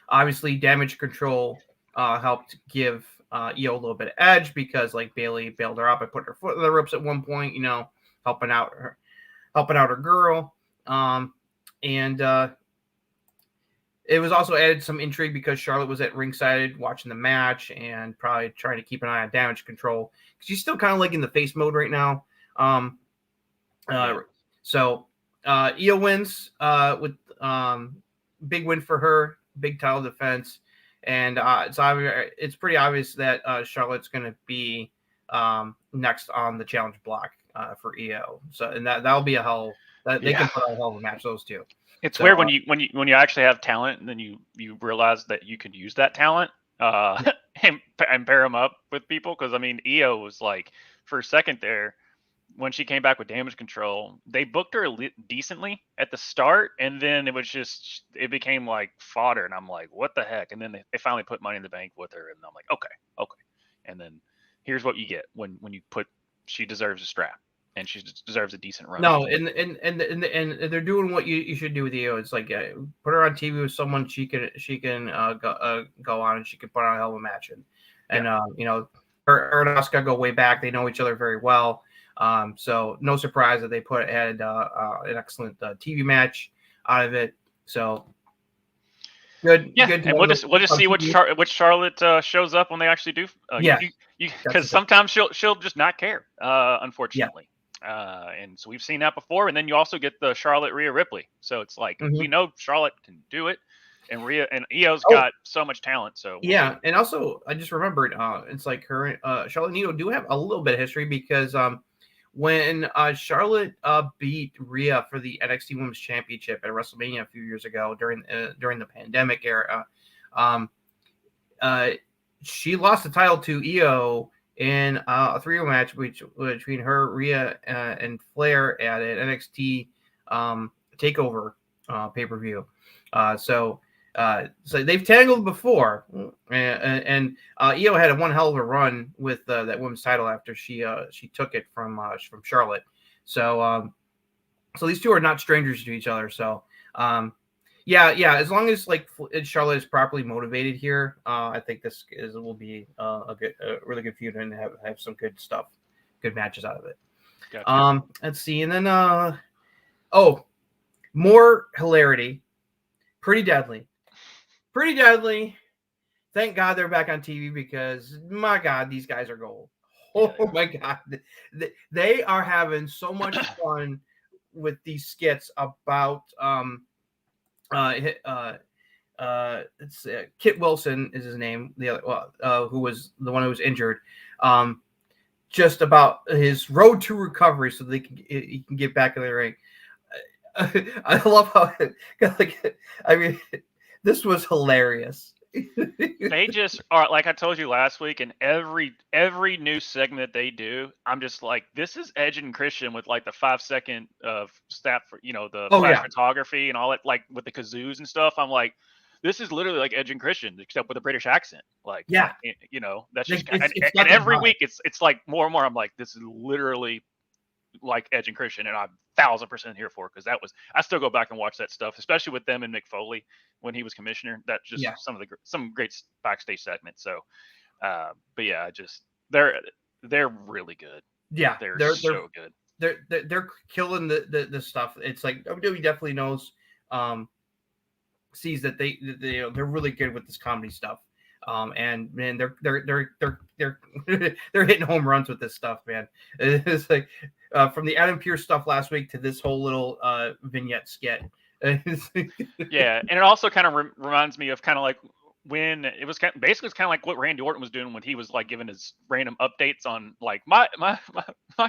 Obviously, Damage Control helped give Io a little bit of edge, because like Bayley bailed her out by putting her foot in the ropes at one point, helping out her girl. And it was also added some intrigue because Charlotte was at ringside watching the match and probably trying to keep an eye on Damage Control, because she's still kind of like in the face mode right now. So Io wins with big win for her, big title defense, and it's pretty obvious that Charlotte's going to be next on the challenge block for Io. So, and that'll be they can put on a hell of a match, those two. It's weird when you actually have talent, and then you realize that you can use that talent and pair them up with people. Because I mean, Io was like, for a second there, when she came back with Damage Control, they booked her decently at the start, and then it became like fodder, and I'm like, what the heck? And then they finally put Money in the Bank with her, and I'm like, okay, and then here's what you get when you put, she deserves a strap, and she deserves a decent run. No, and they're doing what you should do with Io. It's like put her on TV with someone she can go on, and she can put on a hell of a match, and her and Asuka go way back. They know each other very well. So no surprise that they had an excellent TV match out of it. So good. Yeah, good. And we'll just see which Charlotte shows up when they actually do. Because sometimes she'll just not care. Unfortunately. Yeah. And so we've seen that before. And then you also get the Charlotte Rhea Ripley. So it's like we know Charlotte can do it, and Rhea and Io's got so much talent. So and also I just remembered it's like her Charlotte and Io do have a little bit of history, because when Charlotte beat Rhea for the NXT Women's Championship at WrestleMania a few years ago during the pandemic era, she lost the title to Io in a three-way match between her, Rhea, and Flair at an NXT Takeover pay-per-view. So they've tangled before, and Io had one hell of a run with that women's title after she took it from Charlotte. So these two are not strangers to each other. So as long as like Charlotte is properly motivated here, I think this will be a really good feud, and have some good stuff, good matches out of it. Gotcha. Let's see, and then more hilarity, Pretty Deadly. Thank God they're back on TV, because my God, these guys are gold. Oh my God, they are having so much fun with these skits about it's Kit Wilson is his name, the other who was the one who was injured, just about his road to recovery so he can get back in the ring. I love how this was hilarious. They just are, like I told you last week, and every new segment they do, I'm just like, this is Edge and Christian with like the 5-second stat for the flash photography and all that, like with the kazoos and stuff. I'm like, this is literally like Edge and Christian, except with a British accent. Like, that's just and every week it's like more and more. I'm like, this is literally like Edge and Christian, and I'm 1,000% here for it, because I still go back and watch that stuff, especially with them and Mick Foley when he was commissioner. That's just some great backstage segments. So, but yeah, they're really good. Yeah, they're so good. They're killing the stuff. It's like WWE definitely knows, sees that they're really good with this comedy stuff. And man, they're hitting home runs with this stuff, man. It's like from the Adam Pearce stuff last week to this whole little vignette skit. Yeah, and it also kind of reminds me of kind of like when it was basically it's kind of like what Randy Orton was doing when he was like giving his random updates on like my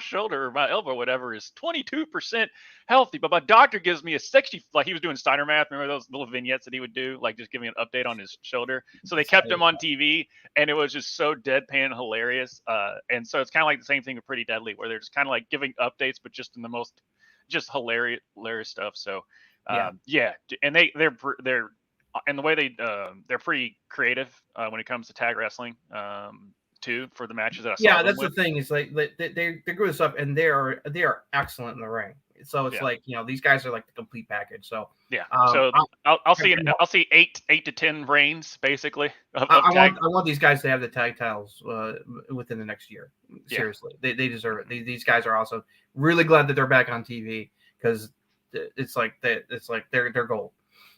shoulder or my elbow, whatever, is 22% healthy, but my doctor gives me a 60. Like he was doing Steiner math. Remember those little vignettes that he would do, like just giving an update on his shoulder. So they kept him on TV, and it was just so deadpan hilarious. And so it's kind of like the same thing with Pretty Deadly, where they're just kind of like giving updates, but just in the most just hilarious stuff. So yeah, and they're and the way they're pretty creative when it comes to tag wrestling too for the matches that I saw. Yeah, that's the thing. Is like they're good with stuff, and they are excellent in the ring. So it's like these guys are like the complete package. So yeah, so I'll see 8 to 10 reigns basically. I want these guys to have the tag titles within the next year. Seriously, they deserve it. These guys are awesome. Really glad that they're back on TV because it's like they're gold.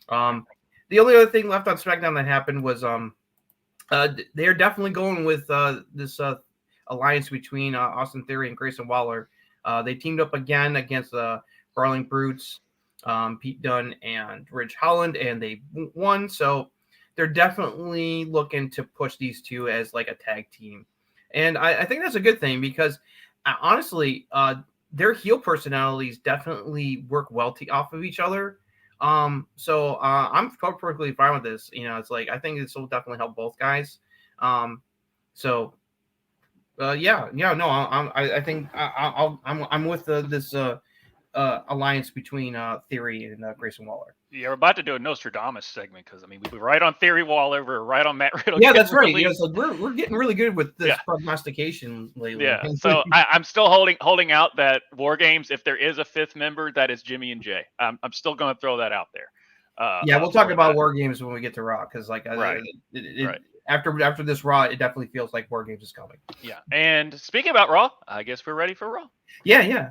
The only other thing left on SmackDown that happened was they're definitely going with this alliance between Austin Theory and Grayson Waller. They teamed up again against the Brawling Brutes, Pete Dunne and Ridge Holland, and they won. So they're definitely looking to push these two as like a tag team. And I think that's a good thing because honestly, their heel personalities definitely work well off of each other. So I'm perfectly fine with this. It's like I think this will definitely help both guys. I think I'm with this alliance between Theory and Grayson Waller. Yeah, we're about to do a Nostradamus segment because we were right on Theory Waller, we're right on Matt Riddle. Yeah, that's right. So we're getting really good with this prognostication lately. Yeah. So I'm still holding out that War Games, if there is a fifth member, that is Jimmy and Jay. I'm still going to throw that out there. We'll talk about War Games when we get to Raw because right. After this Raw, it definitely feels like War Games is coming. Yeah. And speaking about Raw, I guess we're ready for Raw. Yeah.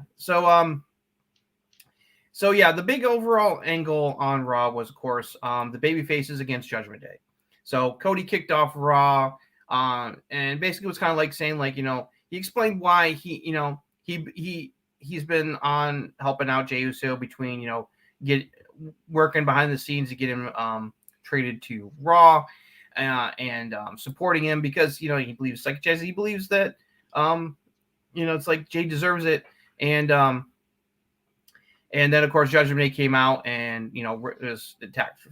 So the big overall angle on Raw was, of course, the baby faces against Judgment Day. So Cody kicked off Raw, and basically was kind of like saying, like, he explained why he's been on helping out Jey Uso between, working behind the scenes to get him traded to Raw, and supporting him because he believes, like Jesse, he believes that it's like Jey deserves it, and then, of course, Judgment Day came out and,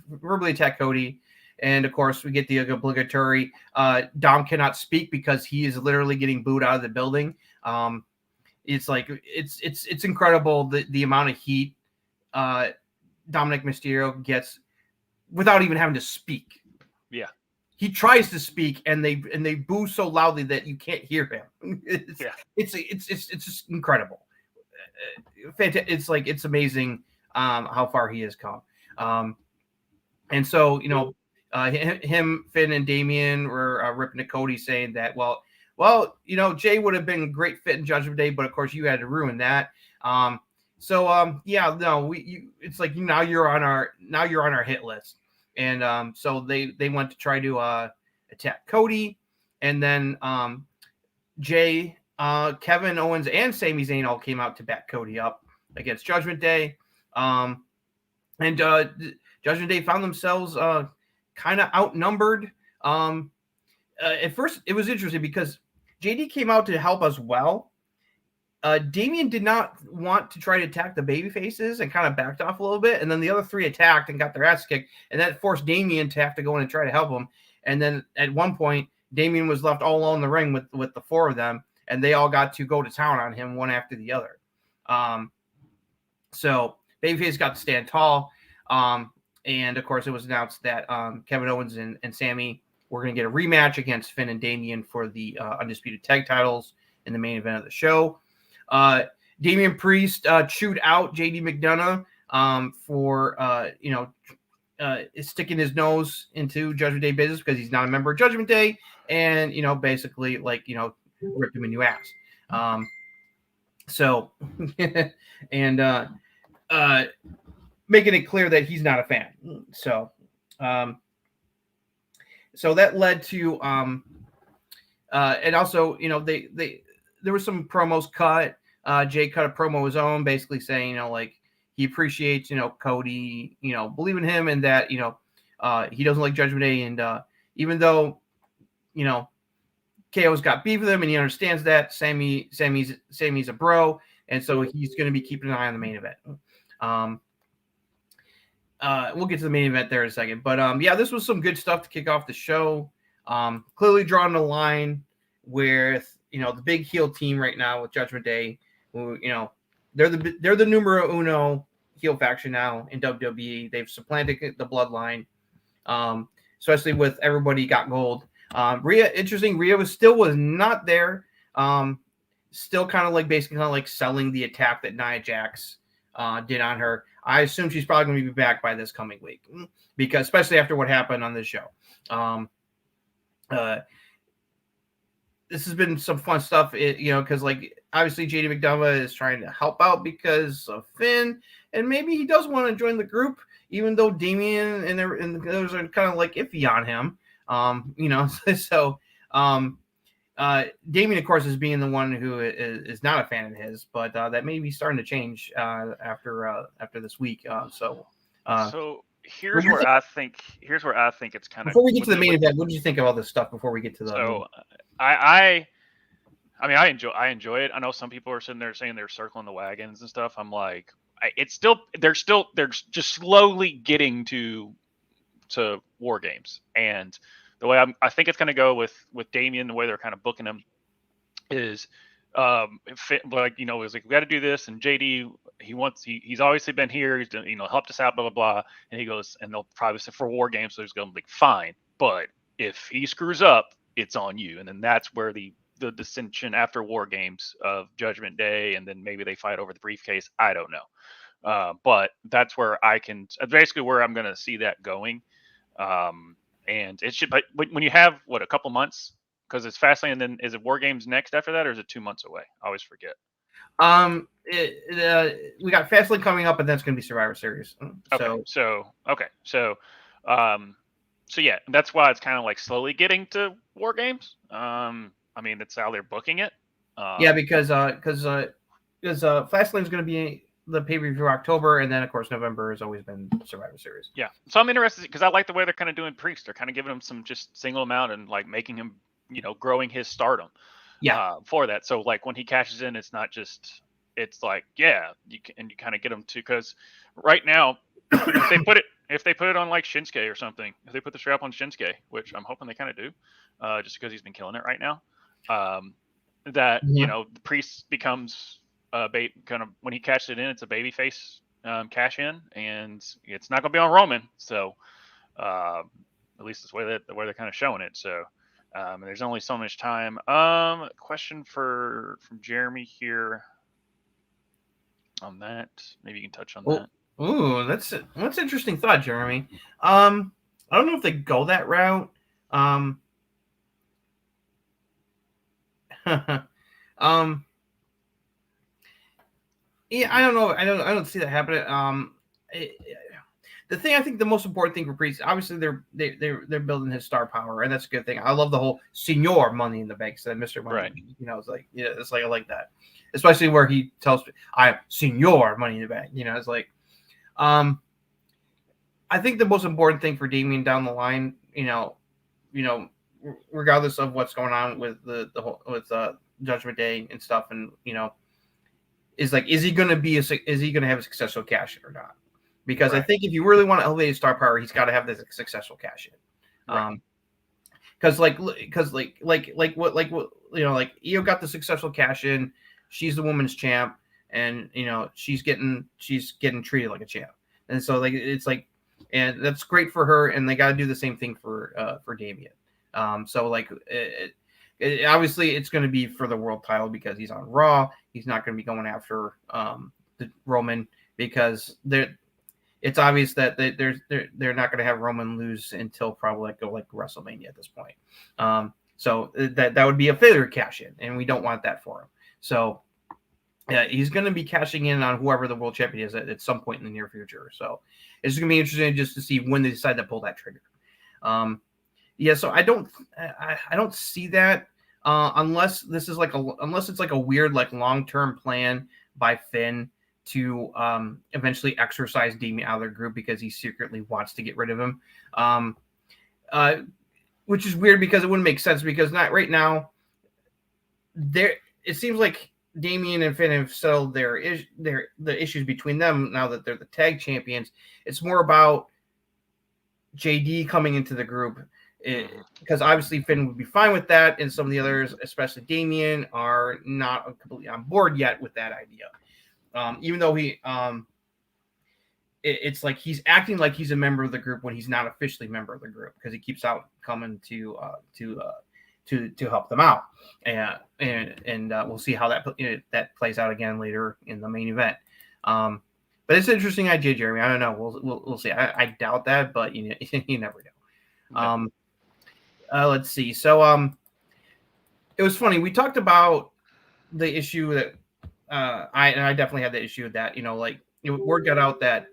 verbally attacked Cody. And, of course, we get the obligatory Dom cannot speak because he is literally getting booed out of the building. It's like it's incredible the amount of heat Dominic Mysterio gets without even having to speak. Yeah. He tries to speak and they boo so loudly that you can't hear him. It's just incredible. It's like it's amazing how far he has come, and so him, Finn, and Damian were ripping at Cody, saying that well, Jay would have been a great fit in Judgment Day, but of course you had to ruin that. It's like now you're on our hit list, and so they went to try to attack Cody, and then Jay. Kevin Owens and Sami Zayn all came out to back Cody up against Judgment Day. And Judgment Day found themselves kind of outnumbered. At first, it was interesting because JD came out to help as well. Damian did not want to try to attack the baby faces and kind of backed off a little bit. And then the other three attacked and got their ass kicked. And that forced Damian to have to go in and try to help them. And then at one point, Damian was left all alone in the ring with the four of them. And they all got to go to town on him one after the other. So Babyface got to stand tall. And, of course, it was announced that Kevin Owens and Sammy were going to get a rematch against Finn and Damian for the Undisputed Tag Titles in the main event of the show. Damian Priest chewed out JD McDonough for, sticking his nose into Judgment Day business because he's not a member of Judgment Day. And, basically, ripped him a new ass. Making it clear that he's not a fan. So that led to and also, there was some promos cut. Jay cut a promo of his own, basically saying, he appreciates, Cody, believing him and that, he doesn't like Judgment Day and, even though, KO's got beef with him and he understands that, Sammy's a bro, and so he's going to be keeping an eye on the main event. We'll get to the main event there in a second, but this was some good stuff to kick off the show. Clearly drawing a line with the big heel team right now with Judgment Day, who they're the numero uno heel faction now in WWE. They've supplanted the Bloodline, especially with everybody got gold. Rhea was not there. Still kind of like selling the attack that Nia Jax did on her. I assume she's probably going to be back by this coming week, because especially after what happened on this show. This has been some fun stuff, because obviously JD McDonough is trying to help out because of Finn, and maybe he does want to join the group, even though Damian and those are kind of iffy on him. So Damian, of course, is being the one who is not a fan of his, but that may be starting to change after this week. So here's where I think it's kind of, before we get to the main event, what did you think of all this stuff before we get to the? So I enjoy it. I know some people are sitting there saying they're circling the wagons and stuff. I'm like, they're just slowly getting to War Games, and the way I think it's going to go with Damian, the way they're kind of booking him is, we got to do this, and JD, he's obviously been here, he's done, helped us out, blah blah blah, and he goes, and they'll probably say for War Games, so he's going to be fine, but if he screws up, it's on you, and then that's where the dissension after War Games of Judgment Day, and then maybe they fight over the briefcase. I don't know, but that's where basically where I'm going to see that going. And it should, but when you have a couple months, because it's Fastlane, and then is it War Games next after that, or is it 2 months away? I always forget. We got Fastlane coming up, and that's going to be Survivor Series. So yeah, that's why it's kind of slowly getting to War Games. That's how they're booking it. Because Fastlane is going to be the pay-per-view October, and then of course November has always been Survivor Series. Yeah, so I'm interested because I like the way they're kind of doing Priest. They're kind of giving him some just single amount and making him, growing his stardom. For that. So when he cashes in, it's not just, it's you kind of get him to, because right now if they put it on Shinsuke or something, if they put the strap on Shinsuke, which I'm hoping they kind of do, just because he's been killing it right now, that the Priest becomes kind of, when he cashes it in, it's a babyface cash in, and it's not going to be on Roman. So at least that's the way they're kind of showing it. So and there's only so much time. Question from Jeremy here on that. Maybe you can touch on that. Ooh, that's interesting thought, Jeremy. I don't know if they go that route. Yeah, I don't know. I don't see that happening. The thing, I think the most important thing for Priest, obviously they're building his star power, and that's a good thing. I love the whole Senior Money in the Bank, so Mr. Money. Right. It's I like that, especially where he tells me I have Senior Money in the Bank. It's I think the most important thing for Damian down the line, regardless of what's going on with the whole with Judgment Day and stuff, and is he going to have a successful cash in or not? Because right. I think if you really want to elevate his star power, he's got to have this successful cash in. Because Io got the successful cash in, she's the women's champ, and she's getting treated like a champ, and so and that's great for her, and they got to do the same thing for Damian. Obviously it's going to be for the world title because he's on Raw. He's not going to be going after the Roman, because it's obvious that they're not going to have Roman lose until probably WrestleMania at this point. So that would be a failure cash in, and we don't want that for him. So he's going to be cashing in on whoever the world champion is at some point in the near future. So it's going to be interesting just to see when they decide to pull that trigger. So I don't see that unless this is unless it's a weird long-term plan by Finn to eventually exorcise Damian out of their group because he secretly wants to get rid of him. which is weird because it wouldn't make sense because not right now. It seems like Damian and Finn have settled the issues between them now that they're the tag champions. It's more about JD coming into the group because obviously Finn would be fine with that, and some of the others, especially Damian, are not completely on board yet with that idea. Even though it's like he's acting like he's a member of the group when he's not officially a member of the group because he keeps out coming to help them out, and we'll see how that plays out again later in the main event. But it's an interesting idea, Jeremy. I don't know. We'll see. I doubt that, but you never know. Let's see. So it was funny. We talked about the issue that I definitely had the issue with that. Word got out that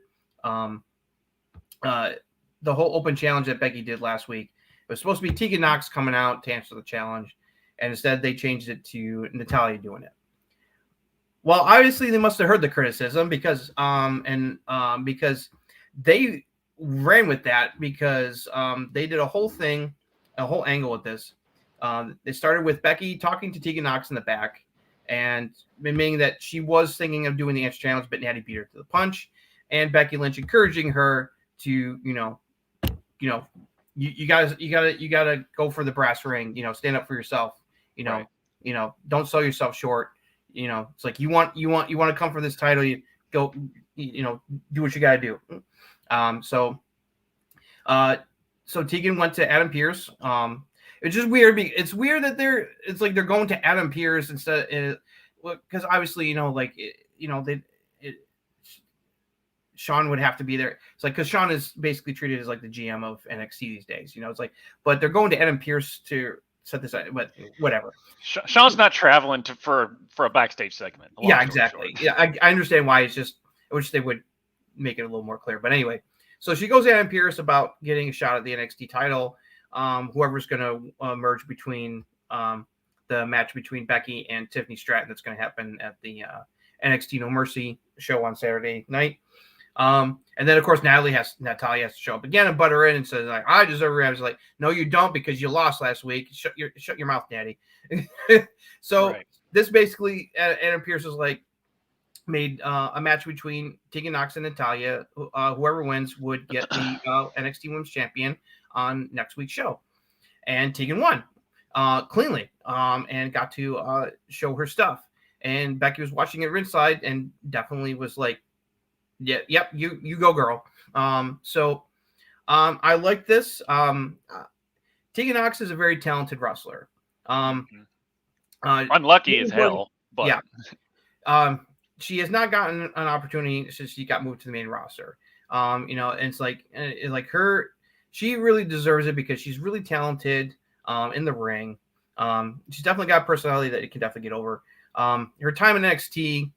the whole open challenge that Becky did last week, it was supposed to be Tegan Nox coming out to answer the challenge, and instead they changed it to Natalya doing it. Well, obviously they must have heard the criticism because because they ran with that because they did a whole angle with this. They started with Becky talking to Tegan Nox in the back and admitting that she was thinking of doing the answer challenge, but Natty beat her to the punch, and Becky Lynch encouraging her to you gotta go for the brass ring, stand up for yourself, Right. Don't sell yourself short. It's like you want to come for this title, you go, do what you got to do. So Tegan went to Adam Pearce. It's just weird. It's weird that they're going to Adam Pearce instead, because obviously, Sean would have to be there. It's like, because Sean is basically treated as like the GM of NXT these days, it's like, but they're going to Adam Pearce to set this up, but whatever. Sean's not traveling for a backstage segment. Yeah, exactly. Yeah, I understand why. It's just, I wish they would make it a little more clear. But anyway, so she goes to Adam Pearce about getting a shot at the NXT title. Whoever's going to merge between the match between Becky and Tiffany Stratton that's going to happen at the NXT No Mercy show on Saturday night. And then of course Natalya has to show up again and butter in and says like, I deserve a revenge. Like, no, you don't, because you lost last week. Shut your mouth, Natty. So right. This basically Adam Pearce is like made a match between Tegan Nox and Natalya. Whoever wins would get the NXT Women's Champion on next week's show. And Tegan won cleanly and got to show her stuff. And Becky was watching it ringside and definitely was like, yeah, yep, you go, girl. So I like this. Tegan Nox is a very talented wrestler. Unlucky as hell, but yeah. She has not gotten an opportunity since she got moved to the main roster. And it's like she really deserves it because she's really talented in the ring. She's definitely got a personality that it can definitely get over. Her time in NXT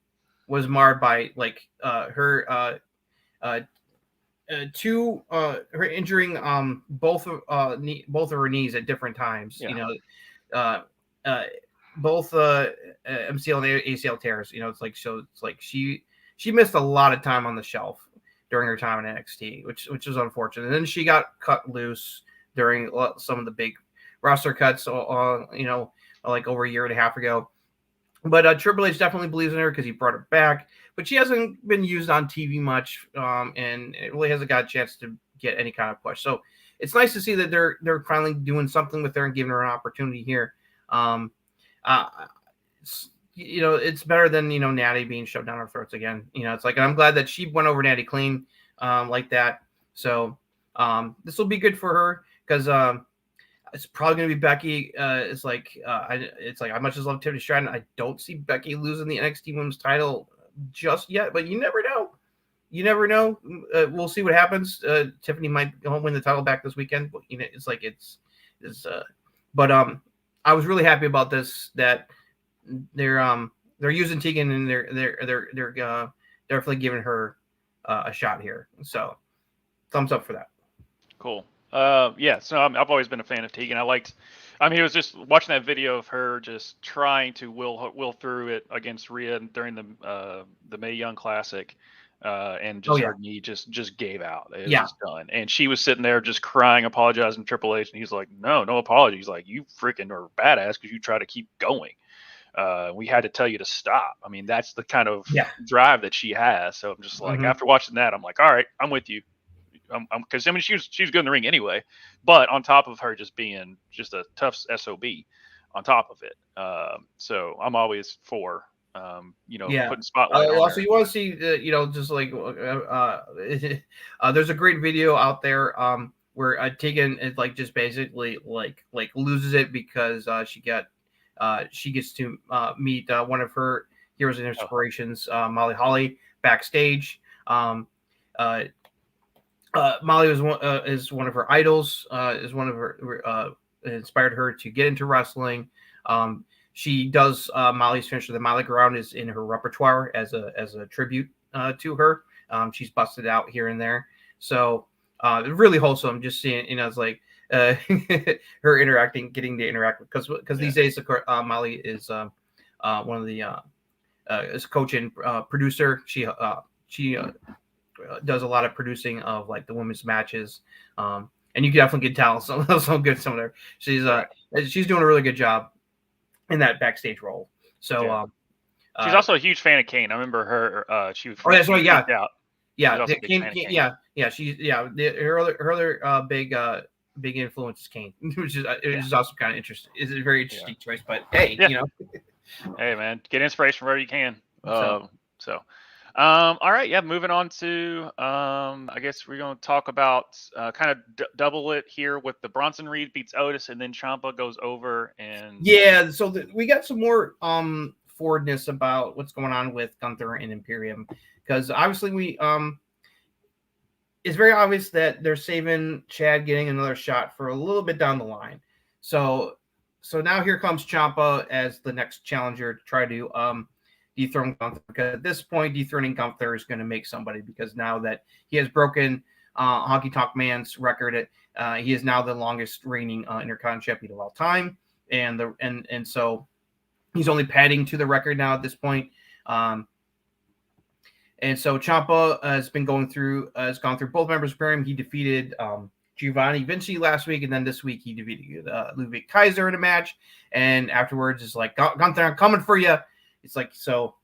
was marred by her injuring both of her knees at different times. Yeah. Both MCL and ACL tears. It's like she missed a lot of time on the shelf during her time in NXT, which was unfortunate. And then she got cut loose during some of the big roster cuts. Like over a year and a half ago. But Triple H definitely believes in her because he brought her back. But she hasn't been used on TV much, and it really hasn't got a chance to get any kind of push. So it's nice to see that they're finally doing something with her and giving her an opportunity here. It's better than Natty being shoved down our throats again. It's like, and I'm glad that she went over Natty clean like that. So this will be good for her because it's probably going to be Becky. It's like I much as love Tiffany Stratton. I don't see Becky losing the NXT Women's title just yet, but you never know. We'll see what happens. Tiffany might go win the title back this weekend. But, but I was really happy about this, that they're using Tegan and they're definitely giving her a shot here. So thumbs up for that. Cool. So I've always been a fan of Tegan. It was just watching that video of her just trying to will through it against Rhea during the Mae Young Classic. and just her knee just gave out. It Yeah. was done. And she was sitting there just crying, apologizing to Triple H. And he's like, no apology. He's like, you freaking are badass because you try to keep going. We had to tell you to stop. I mean, that's the kind of drive that she has. So I'm just like, after watching that, I'm like, all right, I'm with you. Because I mean, she was good in the ring anyway, but on top of her just being just a tough SOB on top of it. So I'm always for putting spotlight on also, her. you want to see, just like there's a great video out there where Tegan is like just basically like loses it because she gets to meet one of her heroes and inspirations, Molly Holly, backstage. Molly is one of her idols. Is one of her inspired her to get into wrestling. She does Molly's finisher. The Molly Ground is in her repertoire as a tribute to her. She's busted out here and there. So really wholesome. Just seeing, it's like her getting to interact because these days, of course, Molly is one of the is coach and producer. She does a lot of producing of like the women's matches. And you can definitely tell some good some of her. She's doing a really good job in that backstage role. So she's also a huge fan of Kane. I remember her. She was. Oh, that's right. Yeah. Out. Yeah. Kane. Yeah. Her other big influence is Kane, which is also kind of interesting. It's a very interesting choice. But hey, Hey man, get inspiration wherever you can. All right, moving on to I guess we're going to talk about kind of double it here with the Bronson Reed beats Otis, and then Ciampa goes over and so we got some more forwardness about what's going on with Gunther and Imperium, because obviously it's very obvious that they're saving Chad getting another shot for a little bit down the line. So now here comes Ciampa as the next challenger to try to dethrone Gunther, because at this point dethroning Gunther is going to make somebody, because now that he has broken Honky Tonk Man's record, he is now the longest reigning Intercontinental champion of all time, and so he's only padding to the record now at this point. And so Ciampa has gone through both members of Imperium. He defeated Giovanni Vinci last week, and then this week he defeated Ludwig Kaiser in a match, and afterwards is like, Gunther, I'm coming for you. It's like, so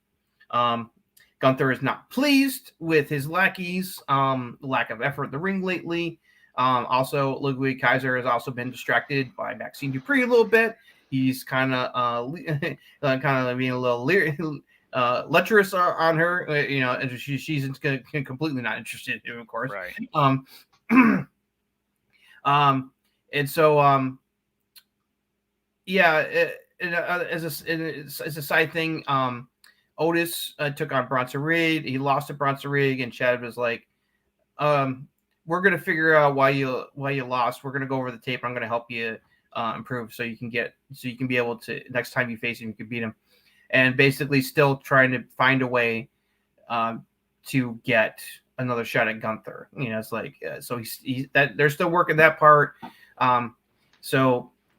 Gunther is not pleased with his lackeys' lack of effort in the ring lately. Also, Ludwig Kaiser has also been distracted by Maxine Dupree a little bit. He's kind of being a little lecherous on her, and she's completely not interested in him, of course. Right. And so as a side thing, Otis took on Bronson Reed. He lost to Bronson Reed, and Chad was like, we're gonna figure out why you lost. We're gonna go over the tape. I'm gonna help you improve so you can be able to, next time you face him, you can beat him. And basically still trying to find a way to get another shot at Gunther. It's like, so he's that they're still working that part.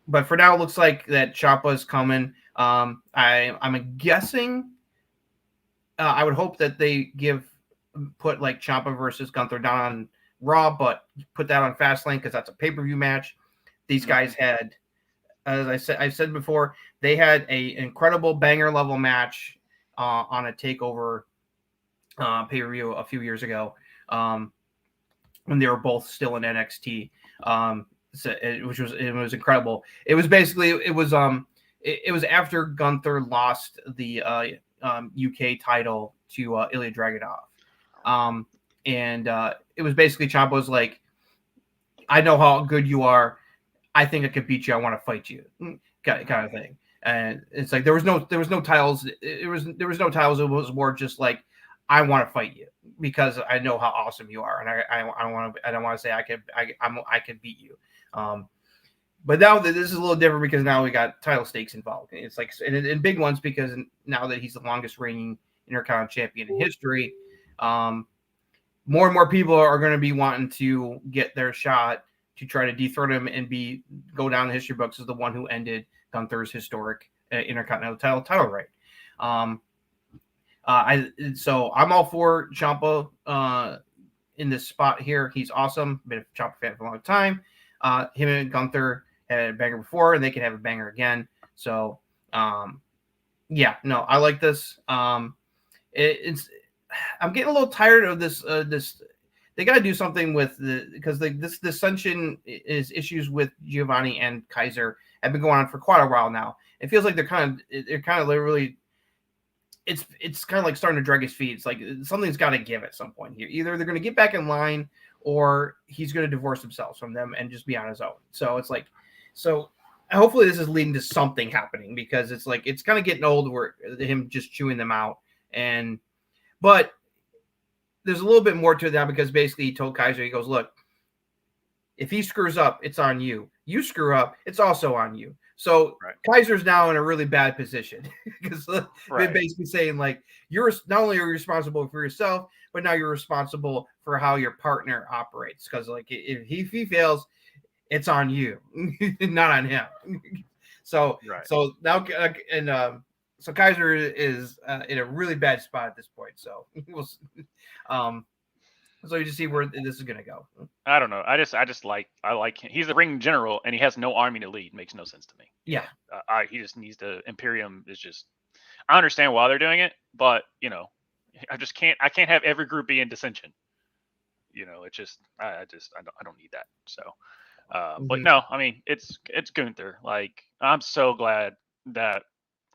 But for now, it looks like that Ciampa is coming. I'm guessing. I would hope that they put like Ciampa versus Gunther down on Raw, but put that on Fastlane because that's a pay-per-view match. These guys had, as I said before, they had an incredible banger level match on a Takeover pay-per-view a few years ago, when they were both still in NXT. It was incredible. It was basically it was after Gunther lost the UK title to Ilya Dragunov, and it was basically Ciampa's like, I know how good you are. I think I could beat you. I want to fight you, kind of thing. And it's like there was no titles. There was no titles. It was more just like, I want to fight you because I know how awesome you are, and I want to say I can beat you. But now that this is a little different because now we got title stakes involved. It's like and big ones, because now that he's the longest reigning Intercontinental champion in history, more and more people are going to be wanting to get their shot to try to dethrone him and go down the history books as the one who ended Gunther's historic Intercontinental title reign. So I'm all for Ciampa in this spot here. He's awesome. Been a Ciampa fan for a long time. Him and Gunther had a banger before, and they can have a banger again. So, yeah, no, I like this. It's I'm getting a little tired of this. They got to do something with because this Ascension is issues with Giovanni and Kaiser have been going on for quite a while now. It feels like they're kind of literally. It's kind of like starting to drag his feet. It's like something's got to give at some point here. Either they're going to get back in line, or he's going to divorce himself from them and just be on his own. So it's like, hopefully this is leading to something happening, because it's like it's kind of getting old where him just chewing them out. But there's a little bit more to that, because basically he told Kaiser, he goes, look, if he screws up, it's on you. You screw up, it's also on you. So Kaiser's now in a really bad position, because they're basically saying, like, you're not only are you responsible for yourself, but now you're responsible for how your partner operates. Because like if he fails, it's on you, not on him. So now so Kaiser is in a really bad spot at this point. So we'll so you just see where this is gonna go. I don't know. I like him. He's the ring general, and he has no army to lead. Makes no sense to me. Yeah. He just needs to. Imperium is just. I understand why they're doing it, but I just can't. I can't have every group be in dissension. It's just. I don't need that. So, but no. I mean, it's Gunther. Like, I'm so glad that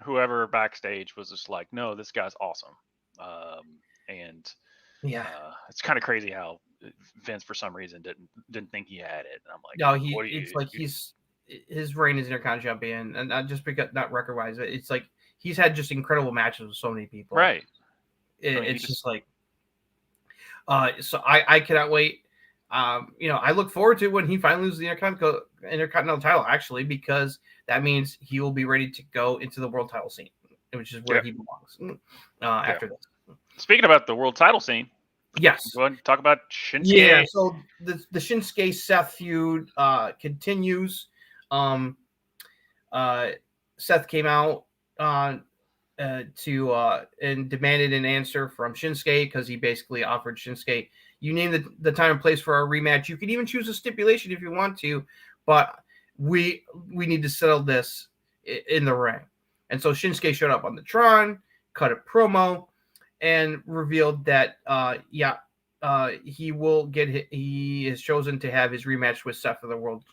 whoever backstage was just like, no, this guy's awesome. And. Yeah, it's kind of crazy how Vince for some reason didn't think he had it. And I'm like, no, his reign as Intercontinental Champion, and not just because not record wise, it's like he's had just incredible matches with so many people. Right. It's just like, so I cannot wait. I look forward to when he finally loses the Intercontinental title, actually, because that means he will be ready to go into the world title scene, which is where he belongs after this. Speaking about the world title scene, yes. Go ahead and talk about Shinsuke. Yeah, so the Shinsuke Seth feud continues. Seth came out and demanded an answer from Shinsuke, because he basically offered Shinsuke, you name the time and place for our rematch. You can even choose a stipulation if you want to, but we need to settle this in the ring. And so Shinsuke showed up on the Tron, cut a promo, and revealed that he is chosen to have his rematch with Seth for the world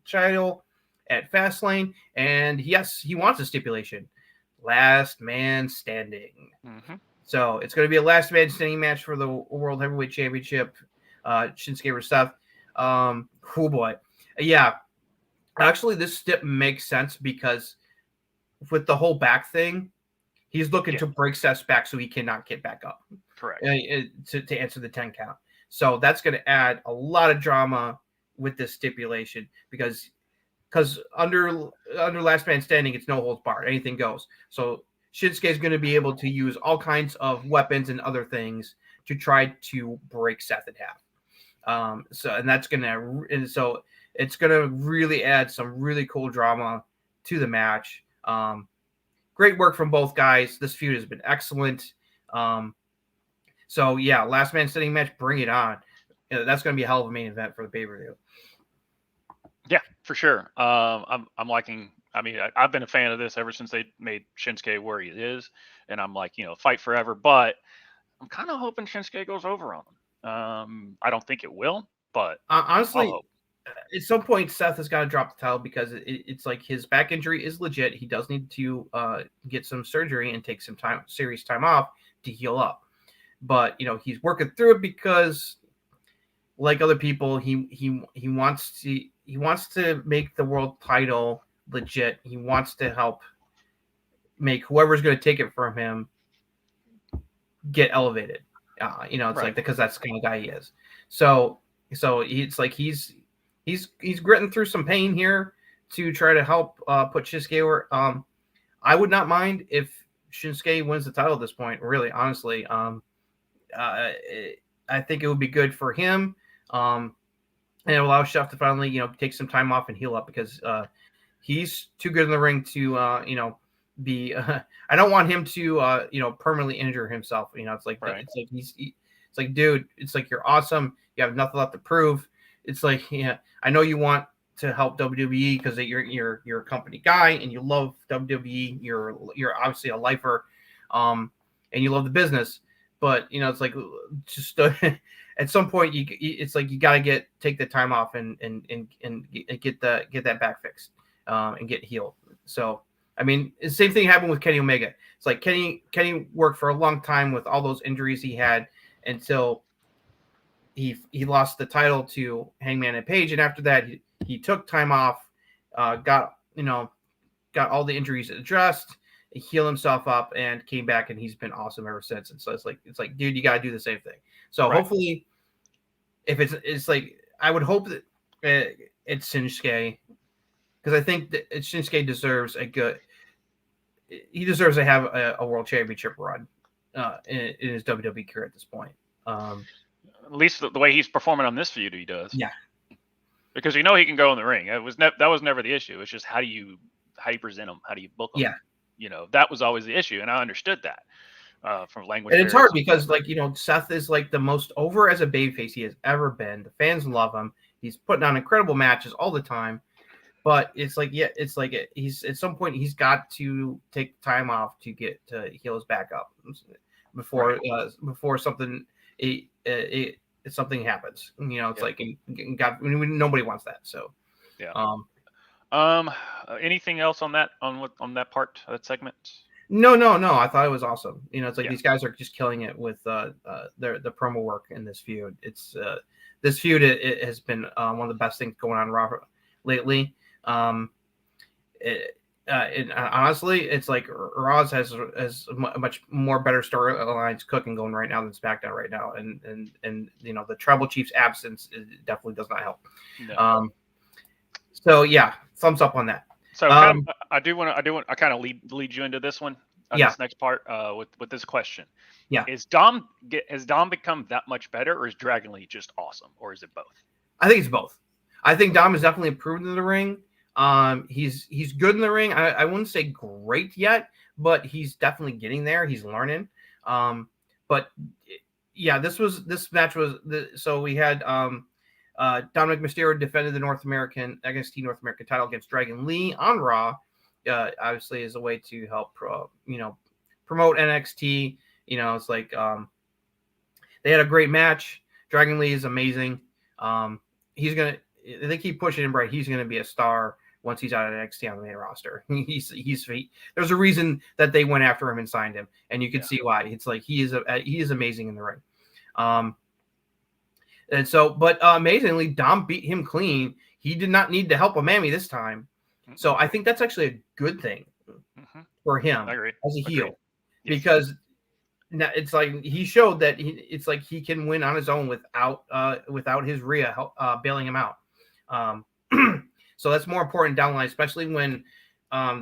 title at Fastlane, and yes, he wants a stipulation, last man standing. So it's going to be a last man standing match for the World Heavyweight Championship, Shinsuke versus Seth. Oh boy, yeah, actually this stip makes sense, because with the whole back thing, he's looking to break Seth's back so he cannot get back up. Correct. To answer the 10 count. So that's going to add a lot of drama with this stipulation, because under last man standing, it's no holds barred. Anything goes. So Shinsuke is going to be able to use all kinds of weapons and other things to try to break Seth in half. So it's going to really add some really cool drama to the match. Great work from both guys. This feud has been excellent. So yeah, last man standing match, bring it on. That's going to be a hell of a main event for the pay-per-view. Yeah, for sure. I'm liking. I mean, I've been a fan of this ever since they made Shinsuke where he is, and I'm like, fight forever. But I'm kind of hoping Shinsuke goes over on him. I don't think it will, but honestly, at some point, Seth has got to drop the title, because it's like his back injury is legit. He does need to get some surgery and take some serious time off to heal up. But he's working through it, because, like other people, he wants to make the world title legit. He wants to help make whoever's going to take it from him get elevated. It's like, because that's the kind of guy he is. So it's like he's gritting through some pain here to try to help put Shinsuke over. I would not mind if Shinsuke wins the title at this point, really, honestly. I think it would be good for him. And it allows Chef to finally, take some time off and heal up, because he's too good in the ring to, be. I don't want him to permanently injure himself. It's like Right. it's like, dude, it's like you're awesome. You have nothing left to prove. It's like, yeah, I know you want to help WWE because you're a company guy and you love WWE. You're obviously a lifer, and you love the business. But it's like just at some point it's like you got to take the time off and get that back fixed, and get healed. So I mean, the same thing happened with Kenny Omega. It's like Kenny worked for a long time with all those injuries he had until he lost the title to Hangman and Page, and after that he took time off, got all the injuries addressed, healed himself up, and came back, and he's been awesome ever since. And so it's like, dude, you got to do the same thing. So hopefully, if it's like, I would hope that it's Shinsuke, because I think that Shinsuke deserves he deserves to have a world championship run in his WWE career at this point. At least the way he's performing on this feud, he does. Yeah, because he can go in the ring. That was never the issue. It's just how do you present him, how do you book him. Yeah, that was always the issue, and I understood that from language. And it's hard because Seth is like the most over as a babyface he has ever been. The fans love him. He's putting on incredible matches all the time. But it's like, he's at some point he's got to take time off to heal his back up before something something happens. It's like God, nobody wants that. So yeah. Anything else on that part of that segment? No. I thought it was awesome. It's like these guys are just killing it with the promo work in this feud. It's this feud it has been one of the best things going on Raw lately. Honestly, it's like Raw has much more better storylines cooking going right now than SmackDown right now, and the Tribal Chief's absence definitely does not help. No. So yeah, thumbs up on that. So I kind of lead you into this one. This next part with this question. Yeah, has Dom become that much better, or is Dragon Lee just awesome, or is it both? I think it's both. I think Dom has definitely improved in the ring. He's good in the ring. I wouldn't say great yet, but he's definitely getting there. He's learning. But yeah, this match was so we had Dominic Mysterio defended the NXT North American title against Dragon Lee on Raw. Obviously as a way to help promote NXT. It's like they had a great match. Dragon Lee is amazing. They keep pushing him right. He's going to be a star once he's out of NXT on the main roster. There's a reason that they went after him and signed him, and you can see why. It's like he is amazing in the ring. And so, but amazingly, Dom beat him clean. He did not need to help a Mammy this time. So I think that's actually a good thing for him as a heel, because now it's like he showed that it's like he can win on his own without his Rhea bailing him out. So that's more important down the line, especially when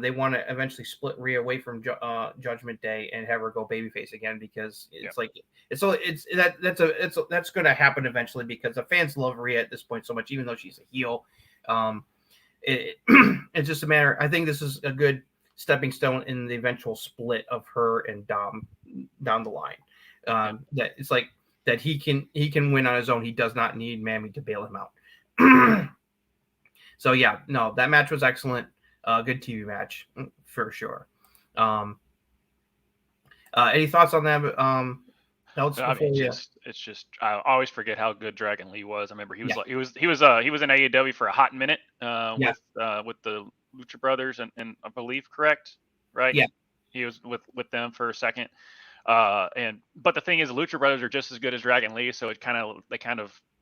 they want to eventually split Rhea away from Judgment Day and have her go babyface again, because it's like that's going to happen eventually, because the fans love Rhea at this point so much, even though she's a heel. It's just a matter. I think this is a good stepping stone in the eventual split of her and Dom down the line. That it's like that he can win on his own. He does not need Mammy to bail him out. So yeah, no, that match was excellent. Good TV match for sure. Any thoughts on that? It's just I always forget how good Dragon Lee was. I remember he was he was in AEW for a hot minute with the Lucha Brothers and I believe, correct, right? Yeah, he was with them for a second. But the thing is, the Lucha Brothers are just as good as Dragon Lee, so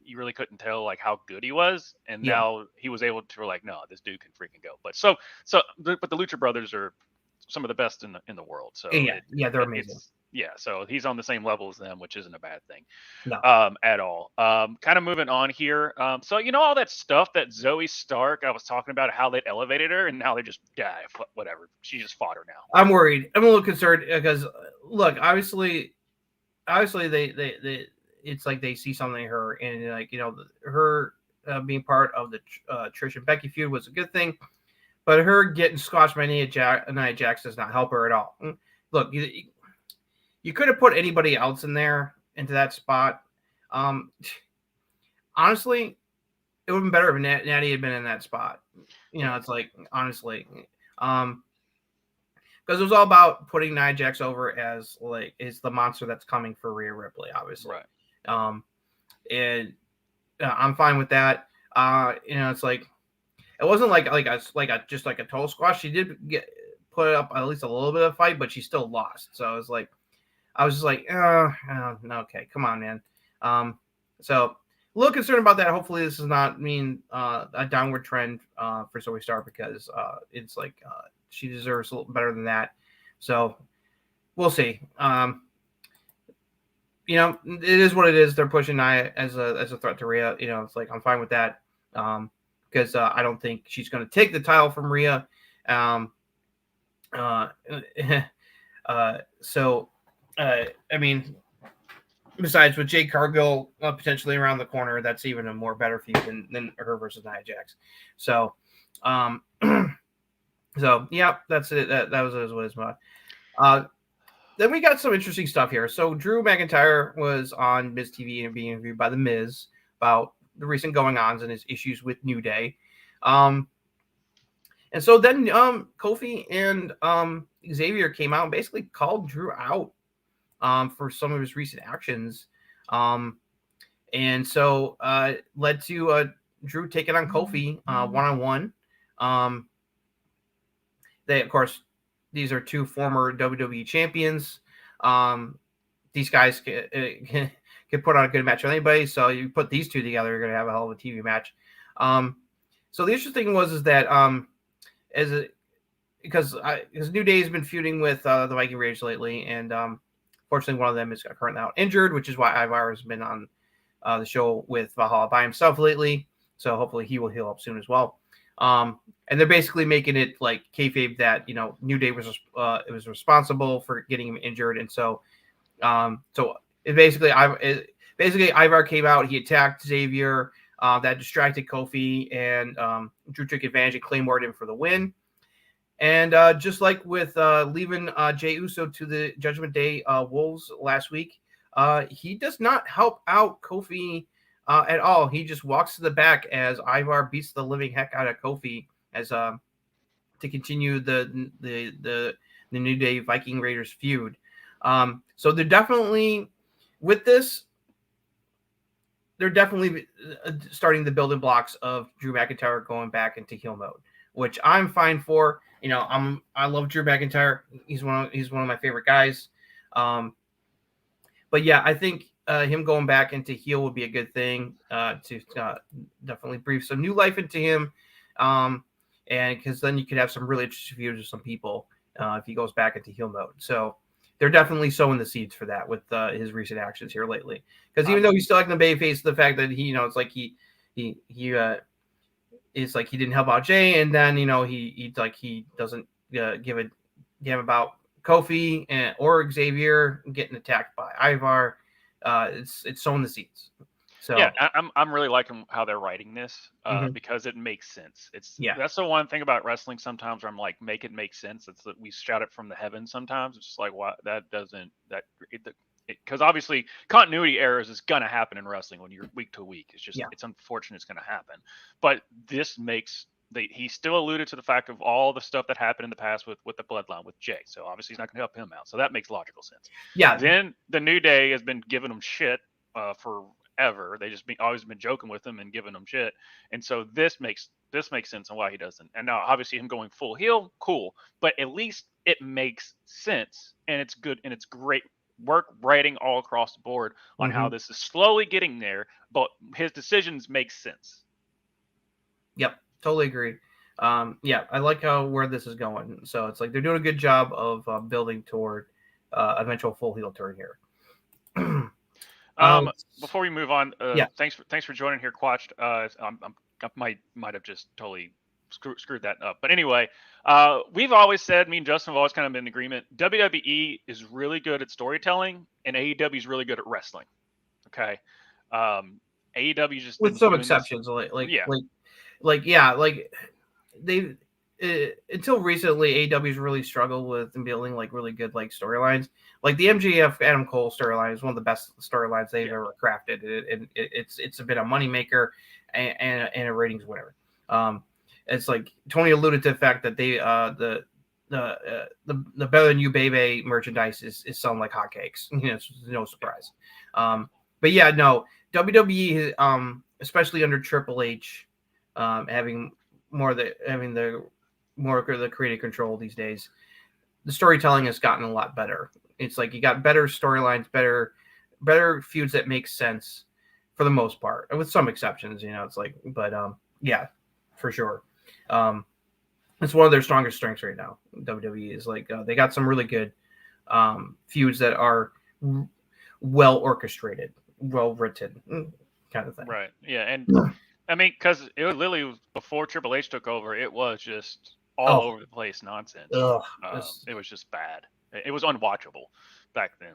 you really couldn't tell like how good he was, and now he was able to no, this dude can freaking go. But but the Lucha Brothers are some of the best in the world. So they're amazing. So he's on the same level as them, which isn't a bad thing, no. At all. Kind of moving on here. So all that stuff that Zoe Stark, I was talking about how they elevated her, and now they just whatever. She just fought her now. I'm worried. I'm a little concerned because look, obviously they it's like they see something in her, and her being part of the Trish and Becky feud was a good thing. but her getting squashed by Nia Jax does not help her at all. Look, you could have put anybody else in there into that spot. Honestly, it would have been better if Natty had been in that spot. It's like, honestly, because it was all about putting Nia Jax over as like is the monster that's coming for Rhea Ripley, obviously. Right. And I'm fine with that. It's like it wasn't like just like a total squash. She did put up at least a little bit of fight, but she still lost. So I was just like, okay, come on, man. So a little concerned about that. Hopefully, this does not mean a downward trend for Zoe Stark because it's like she deserves a little better than that. So we'll see. It is what it is. They're pushing Nia as a threat to Rhea. It's like I'm fine with that because I don't think she's going to take the title from Rhea. I mean, besides with Jade Cargill potentially around the corner, that's even a more better feud than her versus Nia Jax. So, yeah, that's it. That was what it's about. Then we got some interesting stuff here. So Drew McIntyre was on Miz TV and being interviewed by The Miz about the recent going-ons and his issues with New Day. And so then Kofi and Xavier came out and basically called Drew out for some of his recent actions. And so led to Drew taking on Kofi one-on-one. They, of course, these are two former WWE champions. These guys can put on a good match with anybody. So you put these two together, you're going to have a hell of a TV match. So the interesting thing was that because New Day has been feuding with the Viking Raiders lately, and fortunately one of them is currently out injured, which is why Ivar has been on the show with Valhalla by himself lately. So hopefully he will heal up soon as well. And they're basically making it like kayfabe that New Day was responsible for getting him injured, and so it basically Ivar came out, he attacked Xavier, that distracted Kofi, and Drew took advantage and claymored him for the win. And just like with leaving Jey Uso to the Judgment Day Wolves last week, he does not help out Kofi at all. He just walks to the back as Ivar beats the living heck out of Kofi as to continue the New Day Viking Raiders feud. So they're definitely with this. They're definitely starting the building blocks of Drew McIntyre going back into heel mode, which I'm fine for. I love Drew McIntyre. He's one of my favorite guys. But yeah, I think him going back into heel would be a good thing to definitely breathe some new life into him. And because then you could have some really interesting feuds with some people if he goes back into heel mode. So they're definitely sowing the seeds for that with his recent actions here lately. Because even though he's still like the babyface, the fact that he, it's like it's like he didn't help out Jay, and then he doesn't give a damn about Kofi or Xavier getting attacked by Ivar. It's sowing the seeds. So yeah, I'm really liking how they're writing this because it makes sense. That's the one thing about wrestling sometimes where I'm like, make it make sense. It's that we shout it from the heavens sometimes. It's just like, why that doesn't because obviously continuity errors is gonna happen in wrestling when you're week to week. It's just it's unfortunate it's gonna happen. But this makes he still alluded to the fact of all the stuff that happened in the past with the bloodline with Jay. So obviously he's not gonna help him out. So that makes logical sense. Yeah. Then the New Day has been giving him shit forever. They just always been joking with him and giving him shit. And so this makes sense on why he doesn't. And now obviously him going full heel, cool. But at least it makes sense, and it's good, and it's great work writing all across the board on how this is slowly getting there, but his decisions make sense. Yep, totally agree. Yeah, I like where this is going. So it's like they're doing a good job of building toward eventual full heel turn here. Before we move on, thanks for joining here, Quatched. I might have just totally screwed that up. But anyway, we've always said, me and Justin have always kind of been in agreement, WWE is really good at storytelling and AEW is really good at wrestling. Okay. AEW just with some exceptions, like they until recently, AEW's really struggled with building like really good like storylines. Like the MJF Adam Cole storyline is one of the best storylines they've ever crafted. It's been a moneymaker and a ratings winner. It's like Tony alluded to the fact that they the Better Than You Baby merchandise is selling like hotcakes. It's no surprise. But yeah, no, WWE, especially under Triple H, having the creative control these days, the storytelling has gotten a lot better. It's like you got better storylines, better feuds that make sense for the most part, with some exceptions. It's like, but yeah, for sure. It's one of their strongest strengths right now. WWE is like they got some really good feuds that are well orchestrated, well written, kind of thing. Right. Yeah, and I mean, because it was literally before Triple H took over, it was just all over the place nonsense. It was just bad. It was unwatchable back then.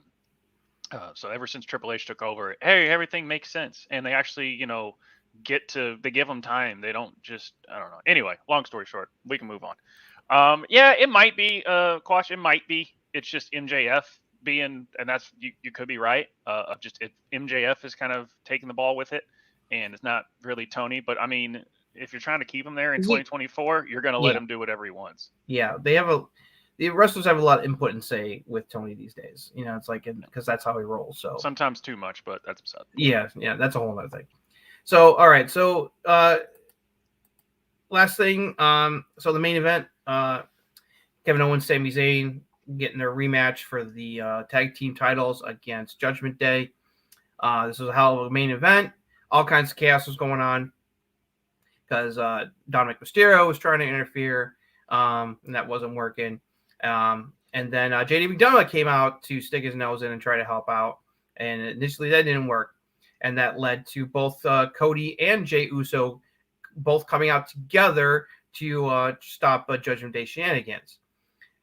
So ever since Triple H took over, hey, everything makes sense, and they actually, they give them time. They don't just, I don't know. Anyway, long story short, we can move on. Yeah, it might be Quash. It might be. It's just MJF being, and that's you could be right. MJF is kind of taking the ball with it, and it's not really Tony. But I mean, if you're trying to keep him there in 2024, you're going to let him do whatever he wants. Yeah, the wrestlers have a lot of input and say with Tony these days. It's like because that's how he rolls. So sometimes too much, but that's beside. Yeah, that's a whole other thing. So all right, so last thing, so the main event, Kevin Owens, Sami Zayn getting their rematch for the tag team titles against Judgment Day. This was a hell of a main event. All kinds of chaos was going on because Dominic Mysterio was trying to interfere, and that wasn't working. And then JD McDonough came out to stick his nose in and try to help out. And initially that didn't work. And that led to both Cody and Jey Uso both coming out together to stop Judgment Day shenanigans.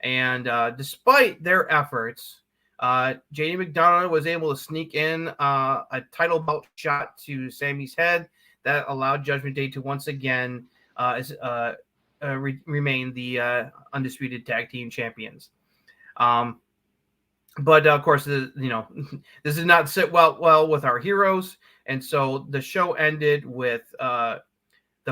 And despite their efforts, JD McDonough was able to sneak in a title belt shot to Sami's head that allowed Judgment Day to once again remain the undisputed tag team champions. But of course, this did not sit well with our heroes, and so the show ended with the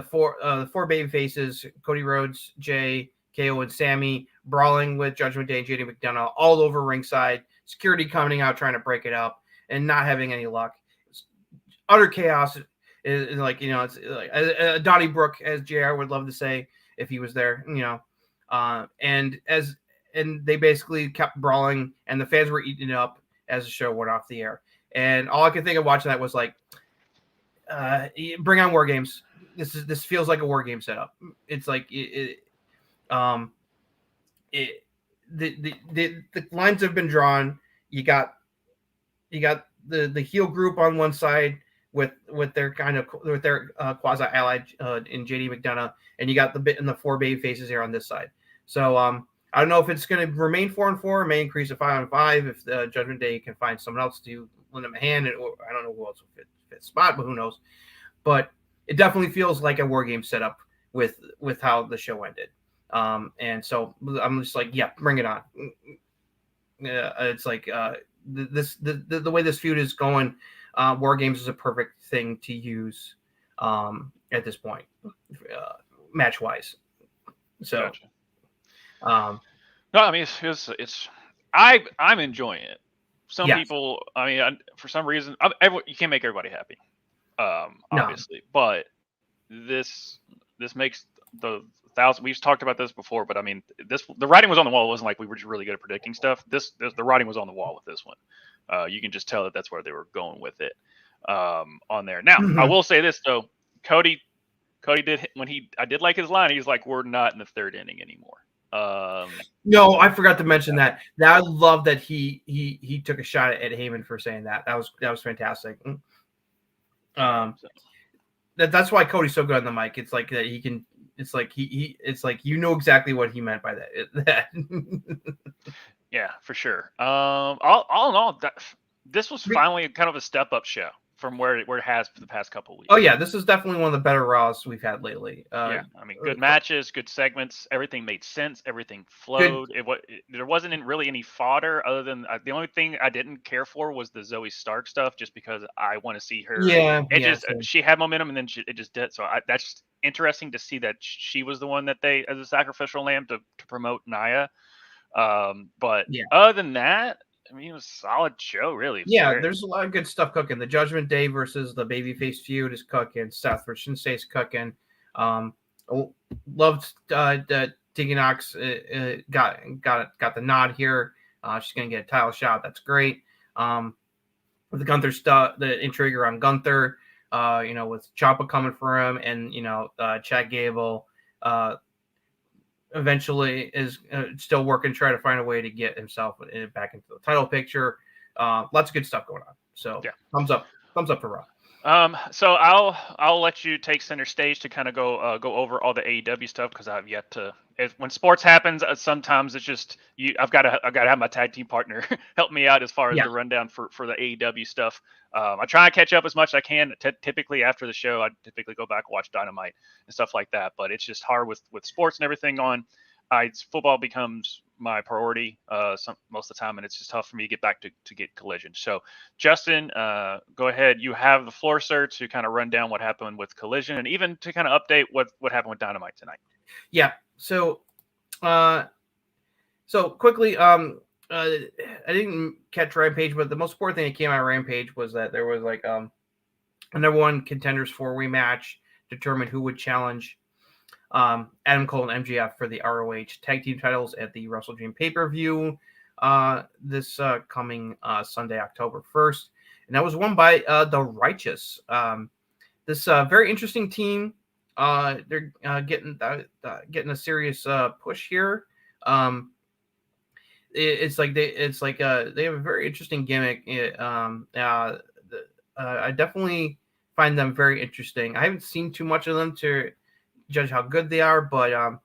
four baby faces: Cody Rhodes, Jay, KO, and Sami brawling with Judgment Day and JD McDonough all over ringside. Security coming out trying to break it up and not having any luck. It's utter chaos. Is like it's like Donnybrook, as JR would love to say if he was there. And they basically kept brawling, and the fans were eating it up as the show went off the air. And all I could think of watching that was like, bring on War Games. This feels like a War Game setup. It's like the lines have been drawn. You got the heel group on one side with their quasi ally in JD McDonough, and you got the four baby faces here on this side. So I don't know if it's going to remain 4-4, may increase to 5-5 if the Judgment Day can find someone else to lend them a hand. Or I don't know who else will fit spot, but who knows? But it definitely feels like a War Game setup with how the show ended. And so I'm just like, yeah, bring it on. It's like the way this feud is going, War Games is a perfect thing to use at this point, match wise. So. Gotcha. No, I mean I'm enjoying it. Some people, I mean, for some reason, you can't make everybody happy, obviously. No. But this makes the 1,000. We've talked about this before, but I mean, the writing was on the wall. It wasn't like we were just really good at predicting stuff. The writing was on the wall with this one. You can just tell that's where they were going with it on there. Now, I will say this though, Cody did I did like his line. He's like, "We're not in the third inning anymore." No, I forgot to mention that. Now I love that he took a shot at Heyman for saying that. That was fantastic. That's why Cody's so good on the mic. It's like that he can. It's like it's like exactly what he meant by that. Yeah, for sure. All in all, this was finally kind of a step up show from where it has for the past couple weeks. Oh yeah, this is definitely one of the better Raws we've had lately. Yeah, I mean, good matches, good segments. Everything made sense. Everything flowed. There wasn't really any fodder other than the only thing I didn't care for was the Zoe Stark stuff, just because I want to see her. Yeah, she had momentum and then it just did. So that's interesting to see that she was the one that they as a sacrificial lamb to promote Nia. But other than that, I mean, it was a solid show, really. Yeah, there's a lot of good stuff cooking. The Judgment Day versus the Babyface feud is cooking. Seth versus Shinsei's cooking. Loved Tegan Knox got the nod here. She's gonna get a title shot. That's great. With the Gunther stuff, the intrigue around Gunther, with Ciampa coming for him, and Chad Gable eventually is still working, trying to find a way to get himself back into the title picture. Lots of good stuff going on. So thumbs up for Raw. So I'll let you take center stage to kind of go over all the AEW stuff, because I've yet to. When sports happens, sometimes it's just I've got to have my tag team partner help me out as far as the rundown for the AEW stuff. I try and catch up as much as I can. Typically after the show, I typically go back and watch Dynamite and stuff like that. But it's just hard with sports and everything on. Football becomes my priority most of the time, and it's just tough for me to get back to get Collision. So, Justin, go ahead. You have the floor, sir, to kind of run down what happened with Collision, and even to kind of update what happened with Dynamite tonight. Yeah. So quickly, I didn't catch Rampage, but the most important thing that came out of Rampage was that there was like a number one contenders 4-way match, determine who would challenge Adam Cole and MJF for the ROH tag team titles at the Wrestle Dream pay-per-view this coming Sunday, October 1st. And that was won by the Righteous. This very interesting team. They're getting a serious push here. It's like they have a very interesting gimmick. I definitely find them very interesting. I haven't seen too much of them to judge how good they are, but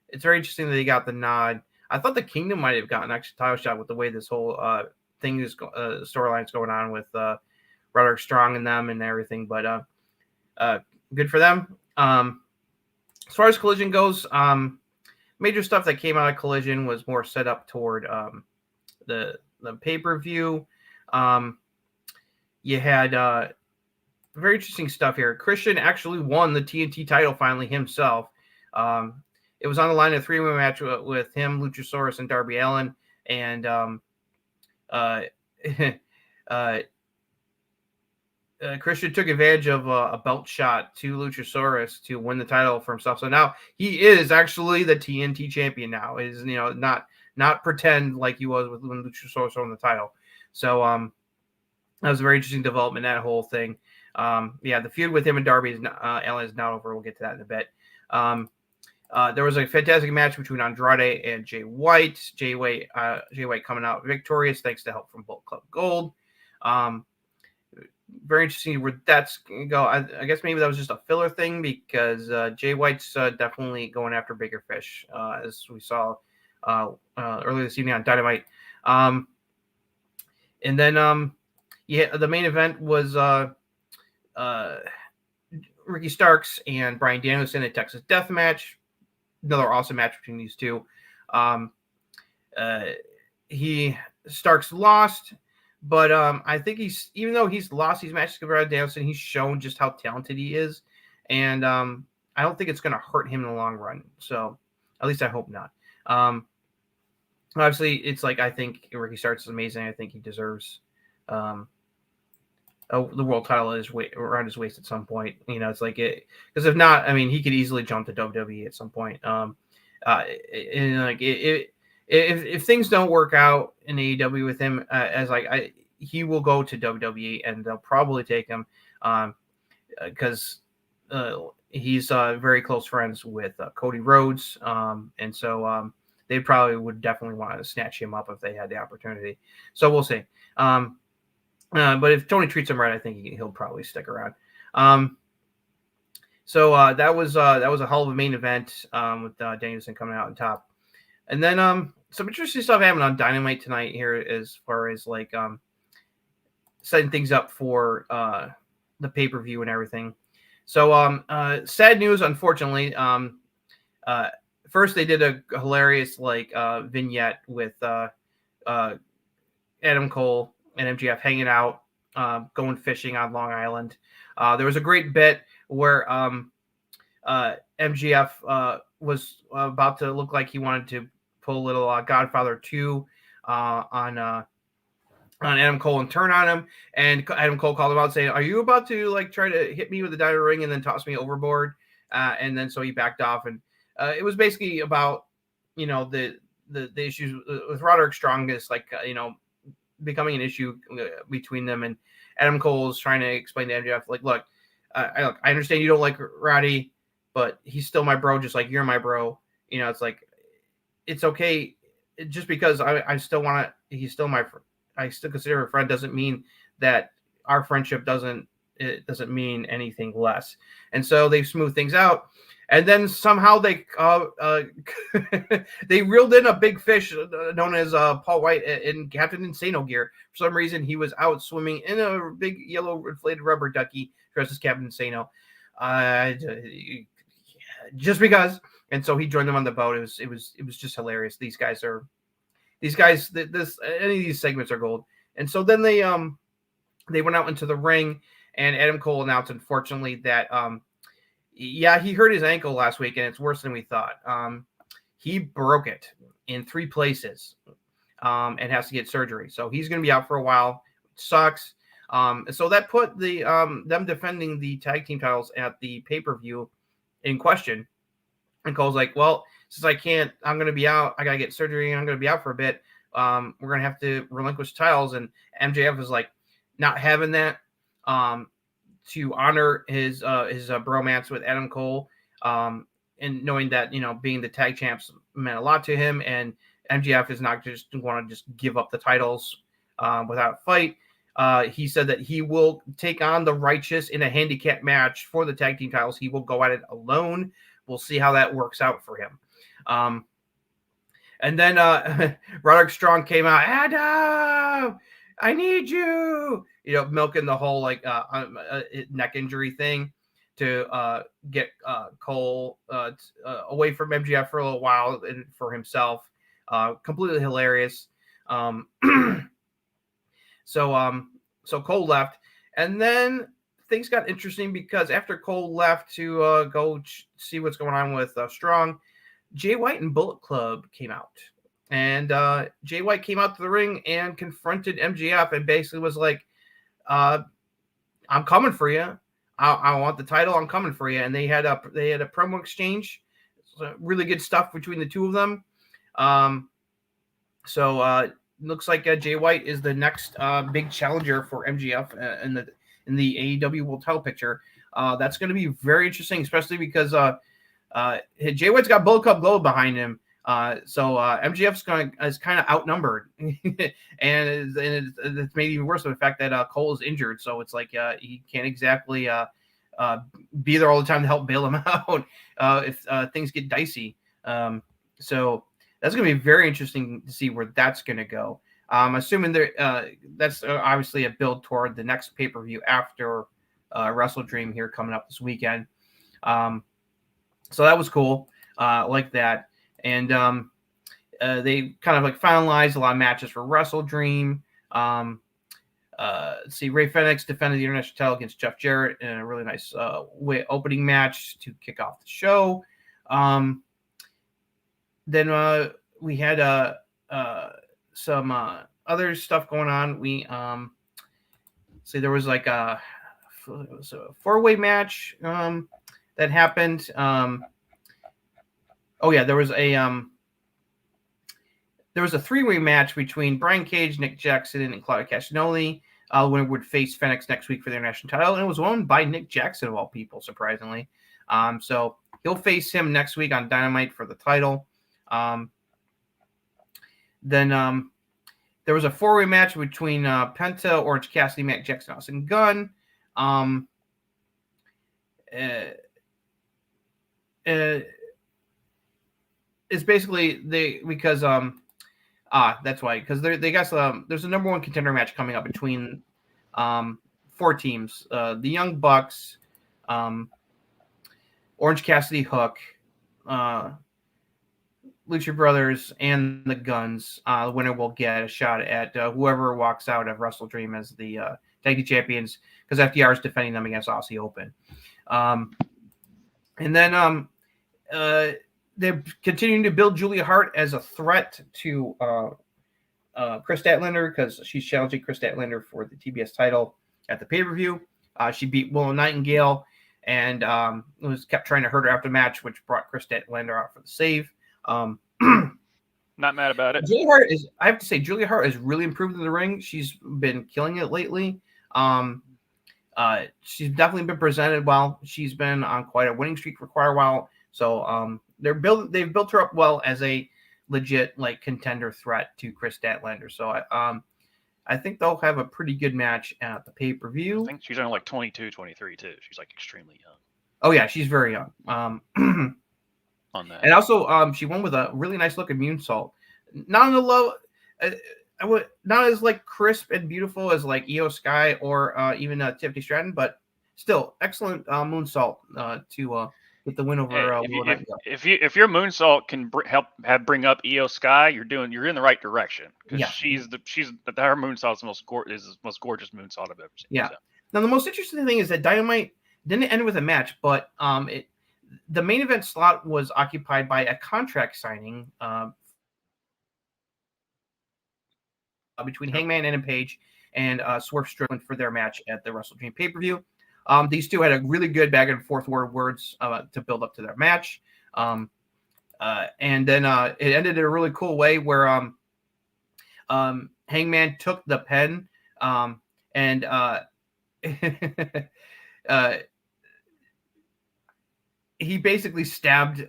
it's very interesting that they got the nod. I thought the Kingdom might have gotten an extra title shot with the way this whole thing is storyline is going on with Roderick Strong and them and everything, but good for them. As far as Collision goes, major stuff that came out of Collision was more set up toward the pay-per-view. You had very interesting stuff here. Christian actually won the TNT title finally himself. It was on the line of a 3-way match with him, Luchasaurus, and Darby Allin. And Christian took advantage of a belt shot to Luchasaurus to win the title for himself. So now he is actually the TNT champion now. Is not pretend like he was when Luchasaurus won the title. So that was a very interesting development, that whole thing. The feud with him and Darby Allin is not over. We'll get to that in a bit. There was a fantastic match between Andrade and Jay White. Jay White coming out victorious thanks to help from Bullet Club Gold. Very interesting where that's going to go. I guess maybe that was just a filler thing, because Jay White's definitely going after bigger fish, as we saw earlier this evening on Dynamite. And then the main event was Ricky Starks and Bryan Danielson in a Texas Death Match. Another awesome match between these two. Starks lost, but I think even though he's lost these matches with Bryan Danielson, he's shown just how talented he is, and I don't think it's going to hurt him in the long run. So at least I hope not. Obviously, it's like I think Ricky Starks is amazing. I think he deserves the world title is around his waist at some point. It's like it, because if not, I mean, he could easily jump to WWE at some point. If things don't work out in AEW with him, he will go to WWE, and they'll probably take him because he's very close friends with Cody Rhodes, and so they probably would definitely want to snatch him up if they had the opportunity. So we'll see. But if Tony treats him right, I think he'll probably stick around. So that was a hell of a main event with Danielson coming out on top. And then some interesting stuff happened on Dynamite tonight here as far as like setting things up for the pay-per-view and everything. So sad news, unfortunately. First they did a hilarious vignette with Adam Cole and MJF hanging out, going fishing on Long Island. There was a great bit where MJF was about to look like he wanted to pull a little Godfather 2 on Adam Cole and turn on him, and Adam Cole called him out saying, "Are you about to try to hit me with the diamond ring and then toss me overboard?" And then so he backed off, and it was basically about the issues with Roderick Strong is becoming an issue between them, and Adam Cole is trying to explain to MJF look, I understand you don't like Roddy, but he's still my bro, just like you're my bro. It's okay, just because I still want to. He's still I still consider him a friend doesn't mean that our friendship doesn't mean anything less. And so they smooth things out. And then somehow they they reeled in a big fish known as Paul White in Captain Insano gear. For some reason, he was out swimming in a big yellow inflated rubber ducky dressed as Captain Insano. Just because. And so he joined them on the boat. It was just hilarious. These guys, any of these segments are gold. And so then they went out into the ring, and Adam Cole announced, unfortunately, that he hurt his ankle last week, and it's worse than we thought. He broke it in 3 places, and has to get surgery. So he's going to be out for a while. It sucks. And so that put the them defending the tag team titles at the pay-per-view in question. And Cole's like, well, since I'm going to be out. I got to get surgery. And I'm going to be out for a bit. We're going to have to relinquish titles. And MJF is not having that, to honor his bromance with Adam Cole. And knowing that, being the tag champs meant a lot to him. And MJF is not just want to just give up the titles without a fight. He said that he will take on the Righteous in a handicap match for the tag team titles. He will go at it alone. We'll see how that works out for him. And then Roderick Strong came out, Adam, I need you, milking the whole neck injury thing to get Cole away from MJF for a little while and for himself. Completely hilarious. So Cole left, and then things got interesting because after Cole left to go see what's going on with Strong, Jay White and Bullet Club came out, and Jay White came out to the ring and confronted MJF and basically was like, "I'm coming for you. I want the title. I'm coming for you." And they had a promo exchange, really good stuff between the two of them. So looks like Jay White is the next big challenger for MJF in the AEW World Title picture. That's going to be very interesting, especially because Jay White's got Bullet Club Gold behind him. So MJF's is kind of outnumbered, and it's made even worse with the fact that Cole is injured. So it's he can't exactly be there all the time to help bail him out if things get dicey. So that's going to be very interesting to see where that's going to go. I'm assuming that's obviously a build toward the next pay-per-view after Wrestle Dream here coming up this weekend. So that was cool, like that. And they kind of finalized a lot of matches for Wrestle Dream. Let's see, Ray Fenix defended the international title against Jeff Jarrett in a really nice opening match to kick off the show. Then we had some other stuff going on. We see there was a 4-way match that happened. There was a 3-way match between Brian Cage, Nick Jackson, and Claudio Castagnoli. The winner would face Fenix next week for the international title, and it was won by Nick Jackson of all people, surprisingly. So he'll face him next week on Dynamite for the title. Then there was a 4-way match between Penta, Orange Cassidy, Matt Jackson, Austin Gunn. It's basically because that's why, because they got there's a number 1 contender match coming up between 4 teams: the Young Bucks, Orange Cassidy, Hook, Lucha Brothers, and the Guns. The winner will get a shot at whoever walks out of Wrestle Dream as the tag team champions, because FTR is defending them against Aussie Open. And then they're continuing to build Julia Hart as a threat to Chris Statlander, because she's challenging Chris Statlander for the TBS title at the pay-per-view. She beat Willow Nightingale and kept trying to hurt her after the match, which brought Chris Statlander out for the save. Not mad about it. I have to say, Julia Hart has really improved in the ring. She's been killing it lately. She's definitely been presented well. She's been on quite a winning streak for quite a while. So they've built her up well as a legit like contender threat to Chris Statlander. So I think they'll have a pretty good match at the pay-per-view. I think she's only like 22, 23 too. She's like extremely young. Oh yeah, she's very young. On that. And also she won with a really nice looking moonsault. Not on the low, not as like crisp and beautiful as like Io Sky or even Tiffany Stratton, but still excellent moonsault to get the win over. If your moonsault can bring up Io Sky, you're in the right direction, because her moonsault is the most gorgeous moonsault I've ever seen. Yeah. So. Now the most interesting thing is that Dynamite didn't end with a match, but the main event slot was occupied by a contract signing between Hangman and Page and Swerve Strickland for their match at the Wrestle Dream pay-per-view. These two had a really good back and forth words to build up to their match. And then it ended in a really cool way where Hangman took the pen and he basically stabbed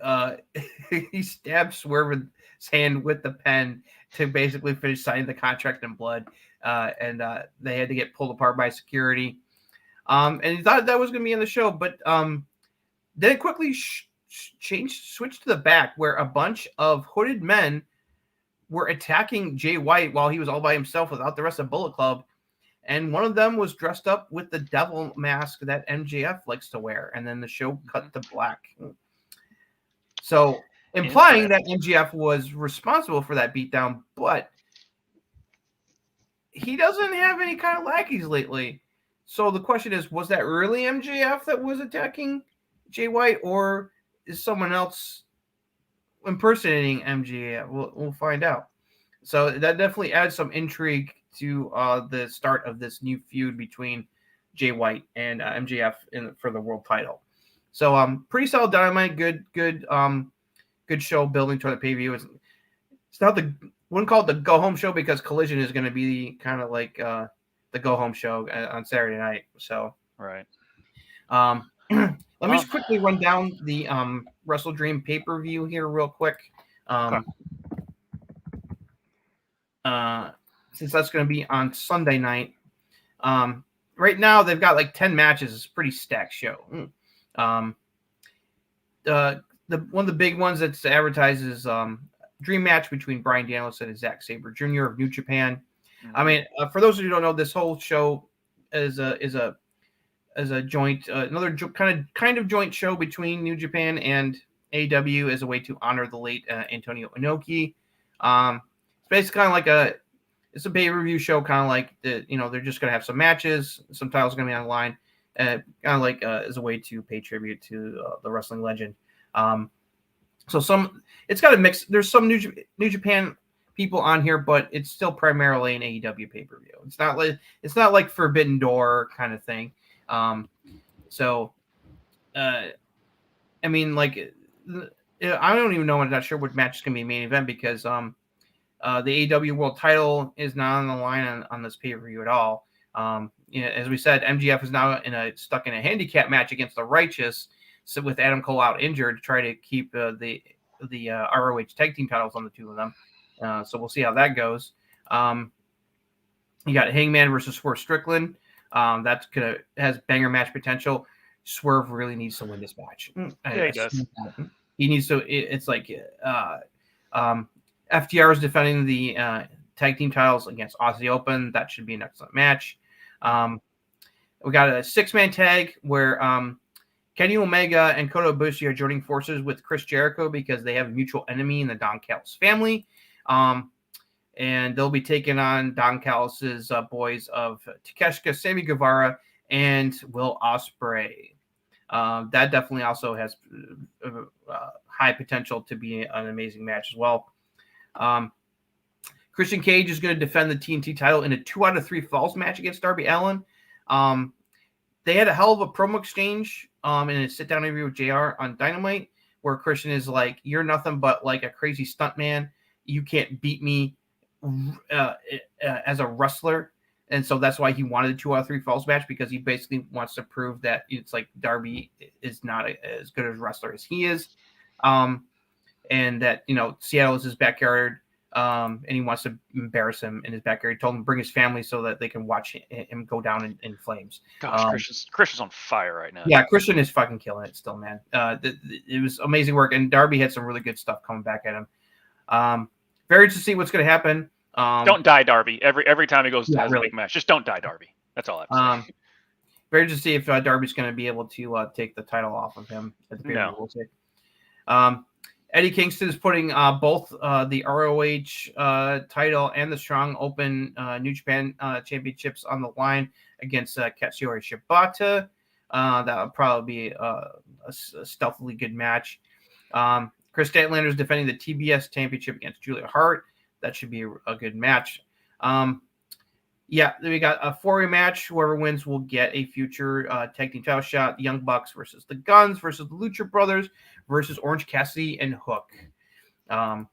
Swerve's hand with the pen to basically finish signing the contract in blood. And they had to get pulled apart by security. And he thought that was going to be in the show, but then it quickly switched to the back, where a bunch of hooded men were attacking Jay White while he was all by himself without the rest of Bullet Club. And one of them was dressed up with the devil mask that MJF likes to wear. And then the show cut to black. So implying that MJF was responsible for that beatdown, but he doesn't have any kind of lackeys lately. So the question is, was that really MJF that was attacking Jay White, or is someone else impersonating MJF? We'll find out. So that definitely adds some intrigue to the start of this new feud between Jay White and MJF for the world title. So pretty solid Dynamite, good show building toward the pay-per-view. It's not wouldn't call it the go home show, because Collision is going to be kind of like the go home show on Saturday night. So right. Let me just quickly run down the Wrestle Dream pay-per-view here real quick. Since that's going to be on Sunday night. Right now they've got like 10 matches. It's a pretty stacked show. One of the big ones that's advertised is dream match between Bryan Danielson and Zack Sabre Jr. of New Japan. Mm-hmm. I mean, for those of you who don't know, this whole show is a joint, another kind of joint show between New Japan and AEW as a way to honor the late Antonio Inoki. It's basically kind of like it's a pay-per-view show, kind of like they're just gonna have some matches, some titles gonna be on the line, kind of like as a way to pay tribute to the wrestling legend. So it's got a mix. There's some New Japan people on here, but it's still primarily an AEW pay-per-view. It's not like Forbidden Door kind of thing. I mean, like, I don't even know. I'm not sure what match is gonna be main event, because the AEW World Title is not on the line on this pay-per-view at all. As we said, MJF is now stuck in a handicap match against the Righteous, so with Adam Cole out injured, to try to keep the ROH tag team titles on the two of them. So we'll see how that goes. You got Hangman versus Swerve Strickland. That's has banger match potential. Swerve really needs to win this match. Yeah, he does. He needs to. It's like FTR is defending the tag team titles against Aussie Open. That should be an excellent match. We got a 6-man tag where Kenny Omega and Kota Ibushi are joining forces with Chris Jericho because they have a mutual enemy in the Don Callis family. And they'll be taking on Don Callis' boys of Takeshita, Sammy Guevara, and Will Ospreay. That definitely also has high potential to be an amazing match as well. Christian Cage is going to defend the TNT title in a 2 out of 3 falls match against Darby Allin. They had a hell of a promo exchange in a sit-down interview with JR on Dynamite, where Christian is like, "You're nothing but like a crazy stuntman. You can't beat me as a wrestler." And so that's why he wanted a 2 out of 3 falls match, because he basically wants to prove that it's like Darby is not as good a wrestler as he is. And that, Seattle is his backyard. And he wants to embarrass him in his backyard. He told him to bring his family so that they can watch him go down in flames. Gosh, Christian's on fire right now. Yeah, Christian is fucking killing it still, man. It was amazing work, and Darby had some really good stuff coming back at him. Very interested to see what's going to happen. Don't die, Darby. Every time he goes to really. a big match, just don't die, Darby. That's all I have to say. Very interested to see if Darby's going to be able to take the title off of him at the beginning. We'll see. Eddie Kingston is putting both the ROH title and the Strong Open New Japan championships on the line against Katsuyori Shibata. That would probably be a stealthily good match. Chris Statlander is defending the TBS championship against Julia Hart. That should be a good match. Yeah, we got a 4-way match. Whoever wins will get a future tag team title shot. The Young Bucks versus the Guns versus the Lucha Brothers versus Orange Cassidy and Hook. Not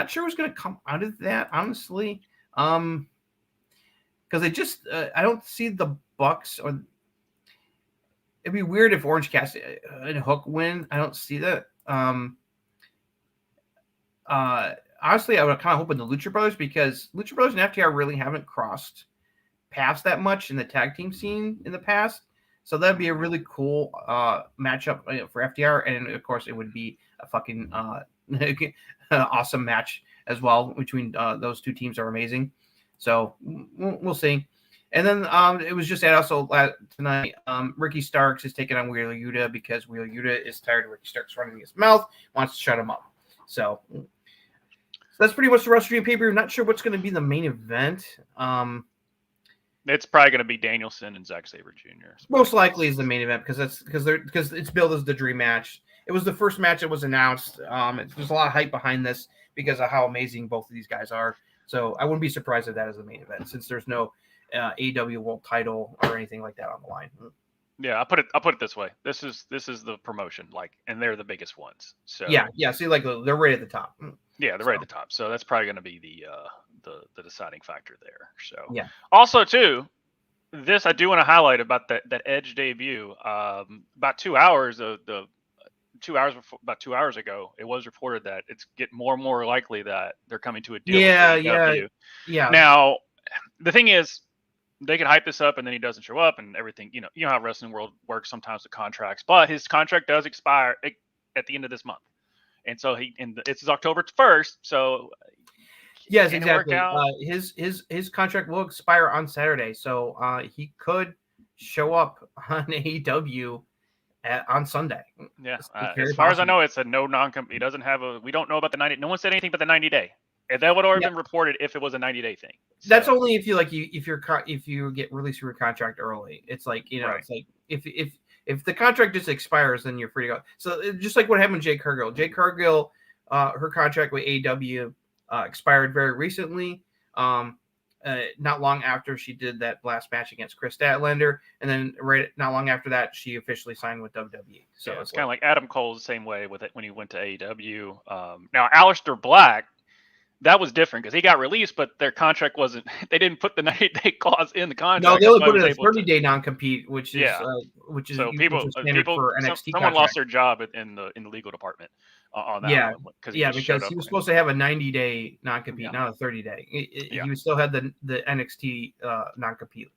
sure what's going to come out of that, honestly. Because I just I don't see the Bucks, or it'd be weird if Orange Cassidy and Hook win. I don't see that. Honestly, I would kind of hope in the Lucha Brothers, because Lucha Brothers and FTR really haven't crossed paths that much in the tag team scene in the past. So that'd be a really cool matchup for FTR. And of course, it would be a fucking awesome match as well between those two teams. Are amazing. So we'll see. And then it was just also tonight, Ricky Starks is taking on Wheeler Yuta because Wheeler Yuta is tired of Ricky Starks running his mouth, wants to shut him up. So that's pretty much the WrestleMania pay-per-view. Not sure what's going to be the main event. It's probably going to be Danielson and Zack Sabre Jr. Most likely is the main event because it's billed as the dream match. It was the first match that was announced. There's a lot of hype behind this because of how amazing both of these guys are. So I wouldn't be surprised if that is the main event, since there's no AEW World Title or anything like that on the line. Yeah, I'll put it this way. This is the promotion, and they're the biggest ones. So yeah. See, they're right at the top. Yeah, they're right at the top. So that's probably going to be the deciding factor there. So yeah. Also too, this I do want to highlight about that Edge debut. About 2 hours about 2 hours ago, it was reported that it's getting more and more likely that they're coming to a deal. Yeah. Now, the thing is, they could hype this up and then he doesn't show up and everything. You know how wrestling world works sometimes with contracts, but his contract does expire at the end of this month. And so it's October 1st. So yes, exactly. His contract will expire on Saturday. So he could show up on AEW on Sunday. Yeah. As far as I know, it's a no non-compete. He doesn't have we don't know about the 90. No one said anything about the 90 day. That would already been reported if it was a 90-day thing. So. That's only if you get released from your contract early. It's like, right. It's like if the contract just expires, then you're free to go. So just like what happened with Jade Cargill. Jade Cargill, her contract with AEW expired very recently. Not long after she did that last match against Chris Statlander, and then not long after that, she officially signed with WWE. So it's kind of like Adam Cole the same way with it when he went to AEW. Now Aleister Black. That was different because he got released, but their contract wasn't. They didn't put the 90-day clause in the contract. No, they only put it a 30-day non-compete, which is so people for NXT. Someone lost their job in the legal department on that. Yeah, because he was supposed to have a 90-day non-compete, not a 30-day. He would still had the NXT non-compete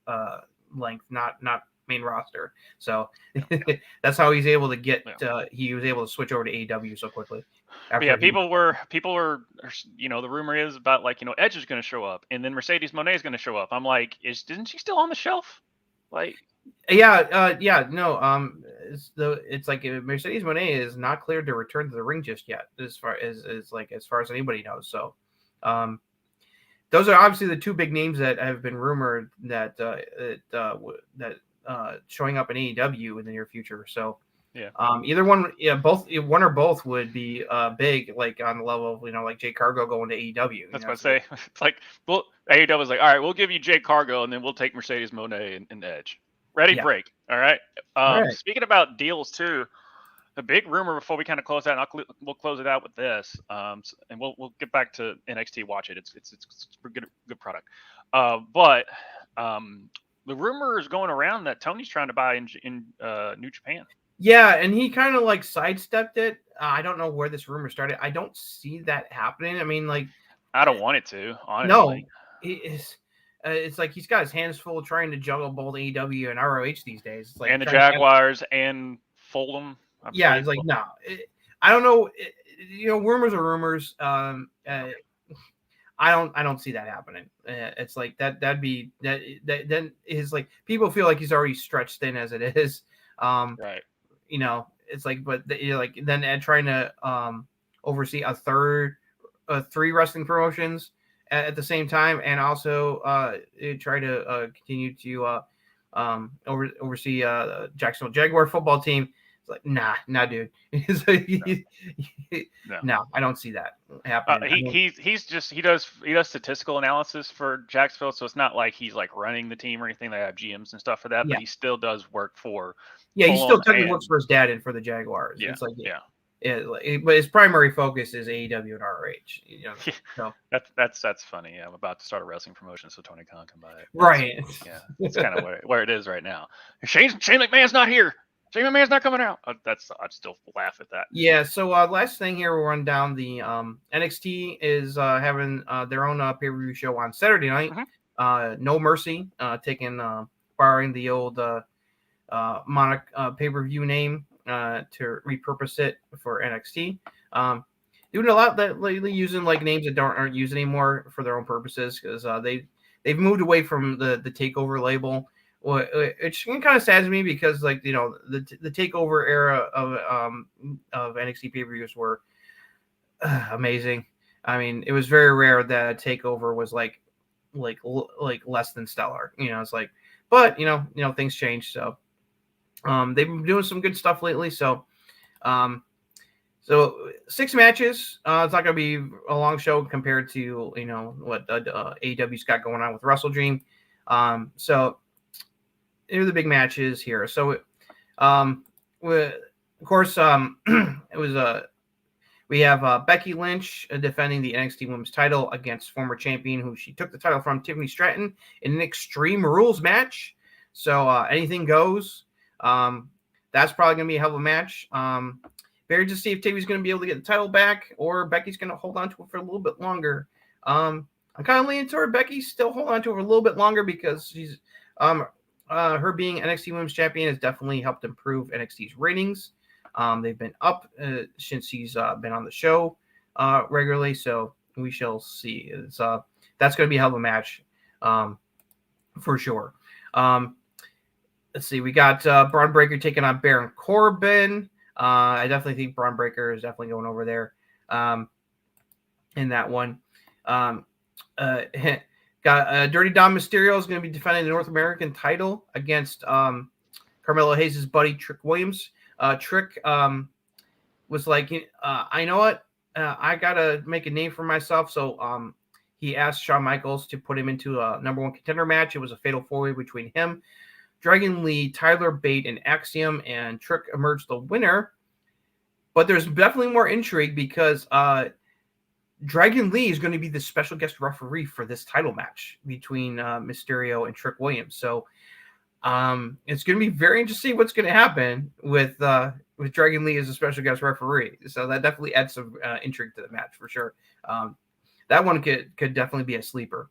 length, not main roster. So that's how he's able to get. He was able to switch over to AEW so quickly. People were, the rumor is about like, Edge is going to show up, and then Mercedes Moné is going to show up. I'm like, isn't she still on the shelf? Like, no. It's like Mercedes Moné is not cleared to return to the ring just yet, as far as anybody knows. So, those are obviously the two big names that have been rumored that showing up in AEW in the near future. So, either one, one or both would be big, like on the level of like Jade Cargill going to AEW. That's what I say. It's like, well, AEW was like, all right, we'll give you Jade Cargill, and then we'll take Mercedes Moné and Edge. Ready, break. All right. Speaking about deals too, the big rumor before we kind of close out, and we'll close it out with this, and we'll get back to NXT. Watch it. It's a good product. But the rumor is going around that Tony's trying to buy in New Japan. Yeah, and he kind of like sidestepped it. I don't know where this rumor started. I don't see that happening. I mean, like, I don't want it to, honestly. No, it's like he's got his hands full trying to juggle both AEW and ROH these days. It's like and the Jaguars and Fulham. It's like, no. I don't know. Rumors are rumors. I don't see that happening. It's like that'd be that then is like people feel like he's already stretched thin as it is. Right. It's like, but then trying to oversee three wrestling promotions at the same time, and also try to continue to oversee Jacksonville Jaguar football team. It's like, nah, dude. No, I don't see that happening. He does statistical analysis for Jacksonville, so it's not like he's like running the team or anything. They have GMs and stuff for that, but he still does work for. Yeah, he still technically works for his dad and for the Jaguars. Yeah, it's like, but his primary focus is AEW and ROH. So. That's funny. I'm about to start a wrestling promotion, so Tony Khan can buy it. Right. Yeah, it's kind of where it is right now. Shane McMahon's not here. Shane McMahon's not coming out. I'd still laugh at that. Yeah. So last thing here, we'll run down the NXT is having their own pay-per-view show on Saturday night. Mm-hmm. No Mercy, borrowing the old Monarch pay-per-view name to repurpose it for NXT. Doing a lot that lately, using like names that aren't used anymore for their own purposes, because they've moved away from the Takeover label. Which kind of saddens me because, like, the Takeover era of NXT pay-per-views were amazing. I mean, it was very rare that a Takeover was like less than stellar. It's like, but things change. So they've been doing some good stuff lately. So 6 matches. It's not gonna be a long show compared to what AEW's got going on with Wrestle Dream. So here are the big matches here. So, of course, it was we have Becky Lynch defending the NXT Women's title against former champion who she took the title from, Tiffany Stratton, in an Extreme Rules match. So anything goes. That's probably gonna be a hell of a match. Very to see if Tiffany's gonna be able to get the title back, or Becky's gonna hold on to it for a little bit longer. I'm kind of leaning toward Becky still hold on to it for a little bit longer because she's her being NXT Women's Champion has definitely helped improve NXT's ratings. They've been up since she's been on the show regularly, so we shall see. That's going to be a hell of a match for sure. Let's see. We got Braun Breaker taking on Baron Corbin. I definitely think Braun Breaker is definitely going over there in that one. Got Dirty Dom Mysterio is going to be defending the North American title against Carmelo Hayes' buddy Trick Williams. Trick was like, I know what, I gotta make a name for myself. So he asked Shawn Michaels to put him into a number 1 contender match. It was a fatal 4-way between him, Dragon Lee, Tyler Bate, and Axiom, and Trick emerged the winner. But there's definitely more intrigue because Dragon Lee is going to be the special guest referee for this title match between Mysterio and Trick Williams. So it's going to be very interesting to see what's going to happen with Dragon Lee as a special guest referee. So that definitely adds some intrigue to the match for sure. That one could definitely be a sleeper.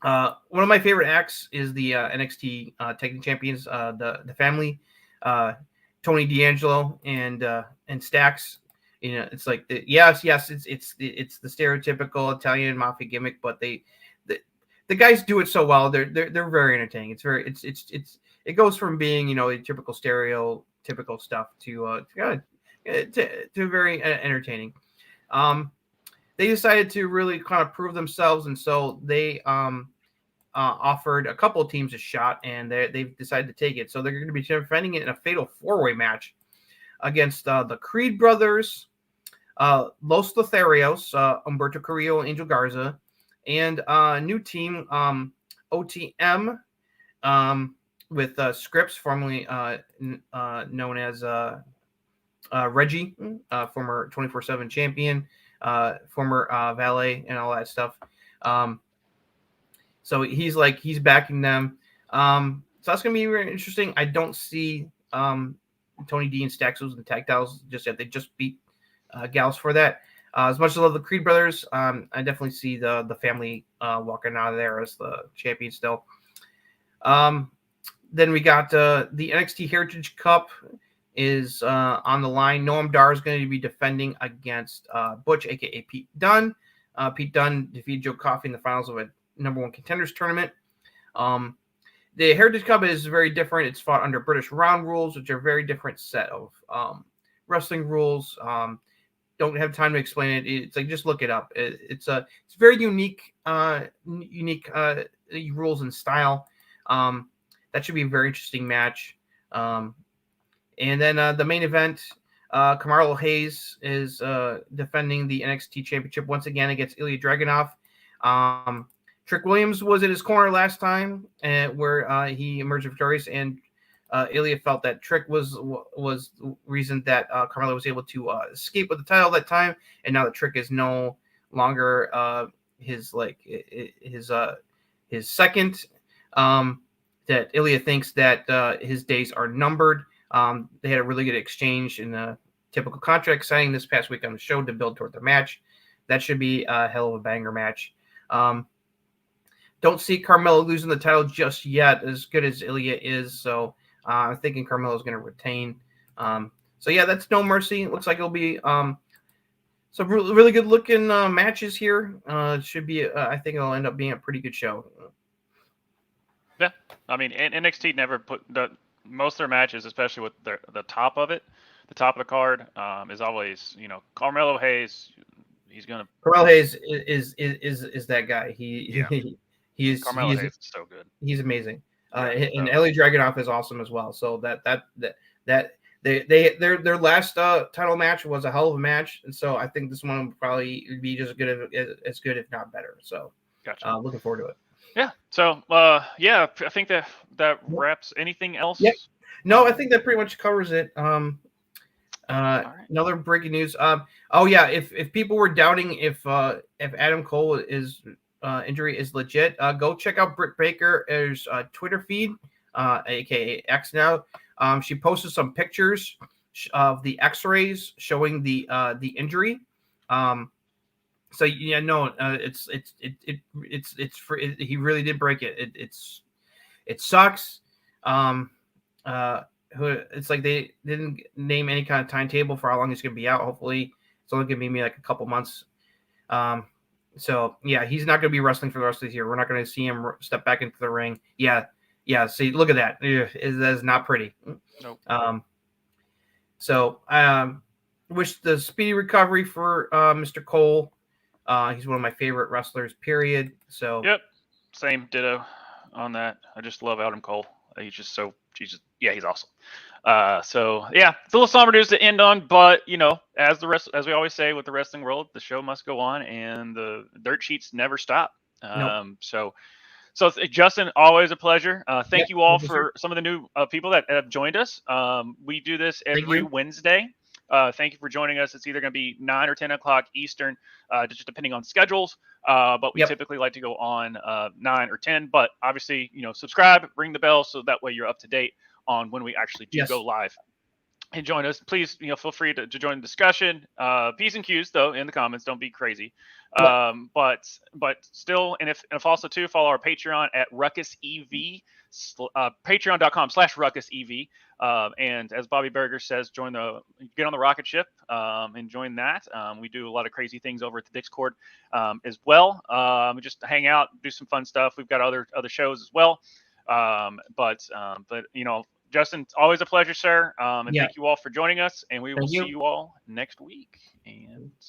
One of my favorite acts is the NXT Tag Team Champions, the family, Tony D'Angelo and Stax. You know, it's like yes, it's the stereotypical Italian mafia gimmick, but the guys do it so well. They're very entertaining. It goes from being, you know, a typical stereotypical stuff to very entertaining. They decided to really kind of prove themselves, and so they offered a couple of teams a shot, and they've decided to take it. So they're going to be defending it in a fatal 4-way match against the Creed brothers, Los Lotharios, Humberto Carrillo, Angel Garza, and a new team, OTM, with Scripps, formerly known as Reggie, former 24/7 champion, former valet, and all that stuff. So he's backing them. So that's gonna be very interesting. I don't see Tony D and Stax losing the tag titles just yet. They just beat Gals for that. As much as I love the Creed brothers, I definitely see the family walking out of there as the champion still. Then we got the NXT Heritage Cup is on the line. Noam Dar is going to be defending against Butch, aka Pete Dunne. Pete Dunne defeated Joe Coffey in the finals of a #1 contenders tournament. The Heritage Cup is very different. It's fought under British round rules, which are a very different set of wrestling rules. Don't have time to explain it. It's like, just look it up. It's very unique rules and style. That should be a very interesting match. And then the main event, Carmelo Hayes is defending the NXT Championship once again against Ilya Dragunov. Trick Williams was in his corner last time, where he emerged victorious, and Ilya felt that Trick was the reason that Carmelo was able to escape with the title that time, and now that Trick is no longer his second. That Ilya thinks that his days are numbered. They had a really good exchange in the typical contract signing this past week on the show to build toward their match. That should be a hell of a banger match. Don't see Carmelo losing the title just yet, as good as Ilya is. So I'm thinking Carmelo is going to retain. So yeah, that's No Mercy. It looks like it'll be some really good looking matches here. It should be. I think it'll end up being a pretty good show. Yeah, I mean, NXT never put most of their matches, especially with the top of it, the top of the card, is always, you know, Carmelo Hayes. He's gonna. Carmelo Hayes is that guy. Carmelo Hayes is so good. He's amazing. And Ilya Dragunov is awesome as well. So their last title match was a hell of a match, and so I think this one will probably be just as good, if not better. So, gotcha. Looking forward to it. Yeah. So, I think that wraps. Anything else? Yeah. No, I think that pretty much covers it. Right. Another breaking news. If people were doubting if Adam Cole is injury is legit, go check out Britt Baker's Twitter feed, aka X now. She posted some pictures of the X-rays showing the injury. So yeah, no, it's he really did break it. It sucks. It's like they didn't name any kind of timetable for how long he's gonna be out. Hopefully, it's only gonna be maybe like a couple months. So yeah, he's not gonna be wrestling for the rest of the year. We're not gonna see him step back into the ring. Yeah. See, look at that. That is not pretty. Nope. So wish the speedy recovery for Mr. Cole. He's one of my favorite wrestlers, period. So yep, same ditto on that. I just love Adam Cole. He's he's awesome. So yeah, it's a little somber news to end on, but you know, as we always say with the wrestling world, the show must go on, and the dirt sheets never stop. Nope. So Justin, always a pleasure. Thank you all for some of the new people that have joined us. We do this every Wednesday. Thank you for joining us. It's either going to be 9 or 10 o'clock Eastern, just depending on schedules. But we typically like to go on 9 or 10. But obviously, you know, subscribe, ring the bell, so that way you're up to date on when we actually do go live. and join us. Please, feel free to join the discussion. P's and Q's though in the comments. Don't be crazy. But still, and if also too, follow our Patreon at Ruckus EV, patreon.com/Ruckus EV. And as Bobby Berger says, get on the rocket ship and join that. We do a lot of crazy things over at the Discord as well. We just hang out, do some fun stuff. We've got other shows as well. But Justin, always a pleasure, sir. And thank you all for joining us. And we will see you all next week. And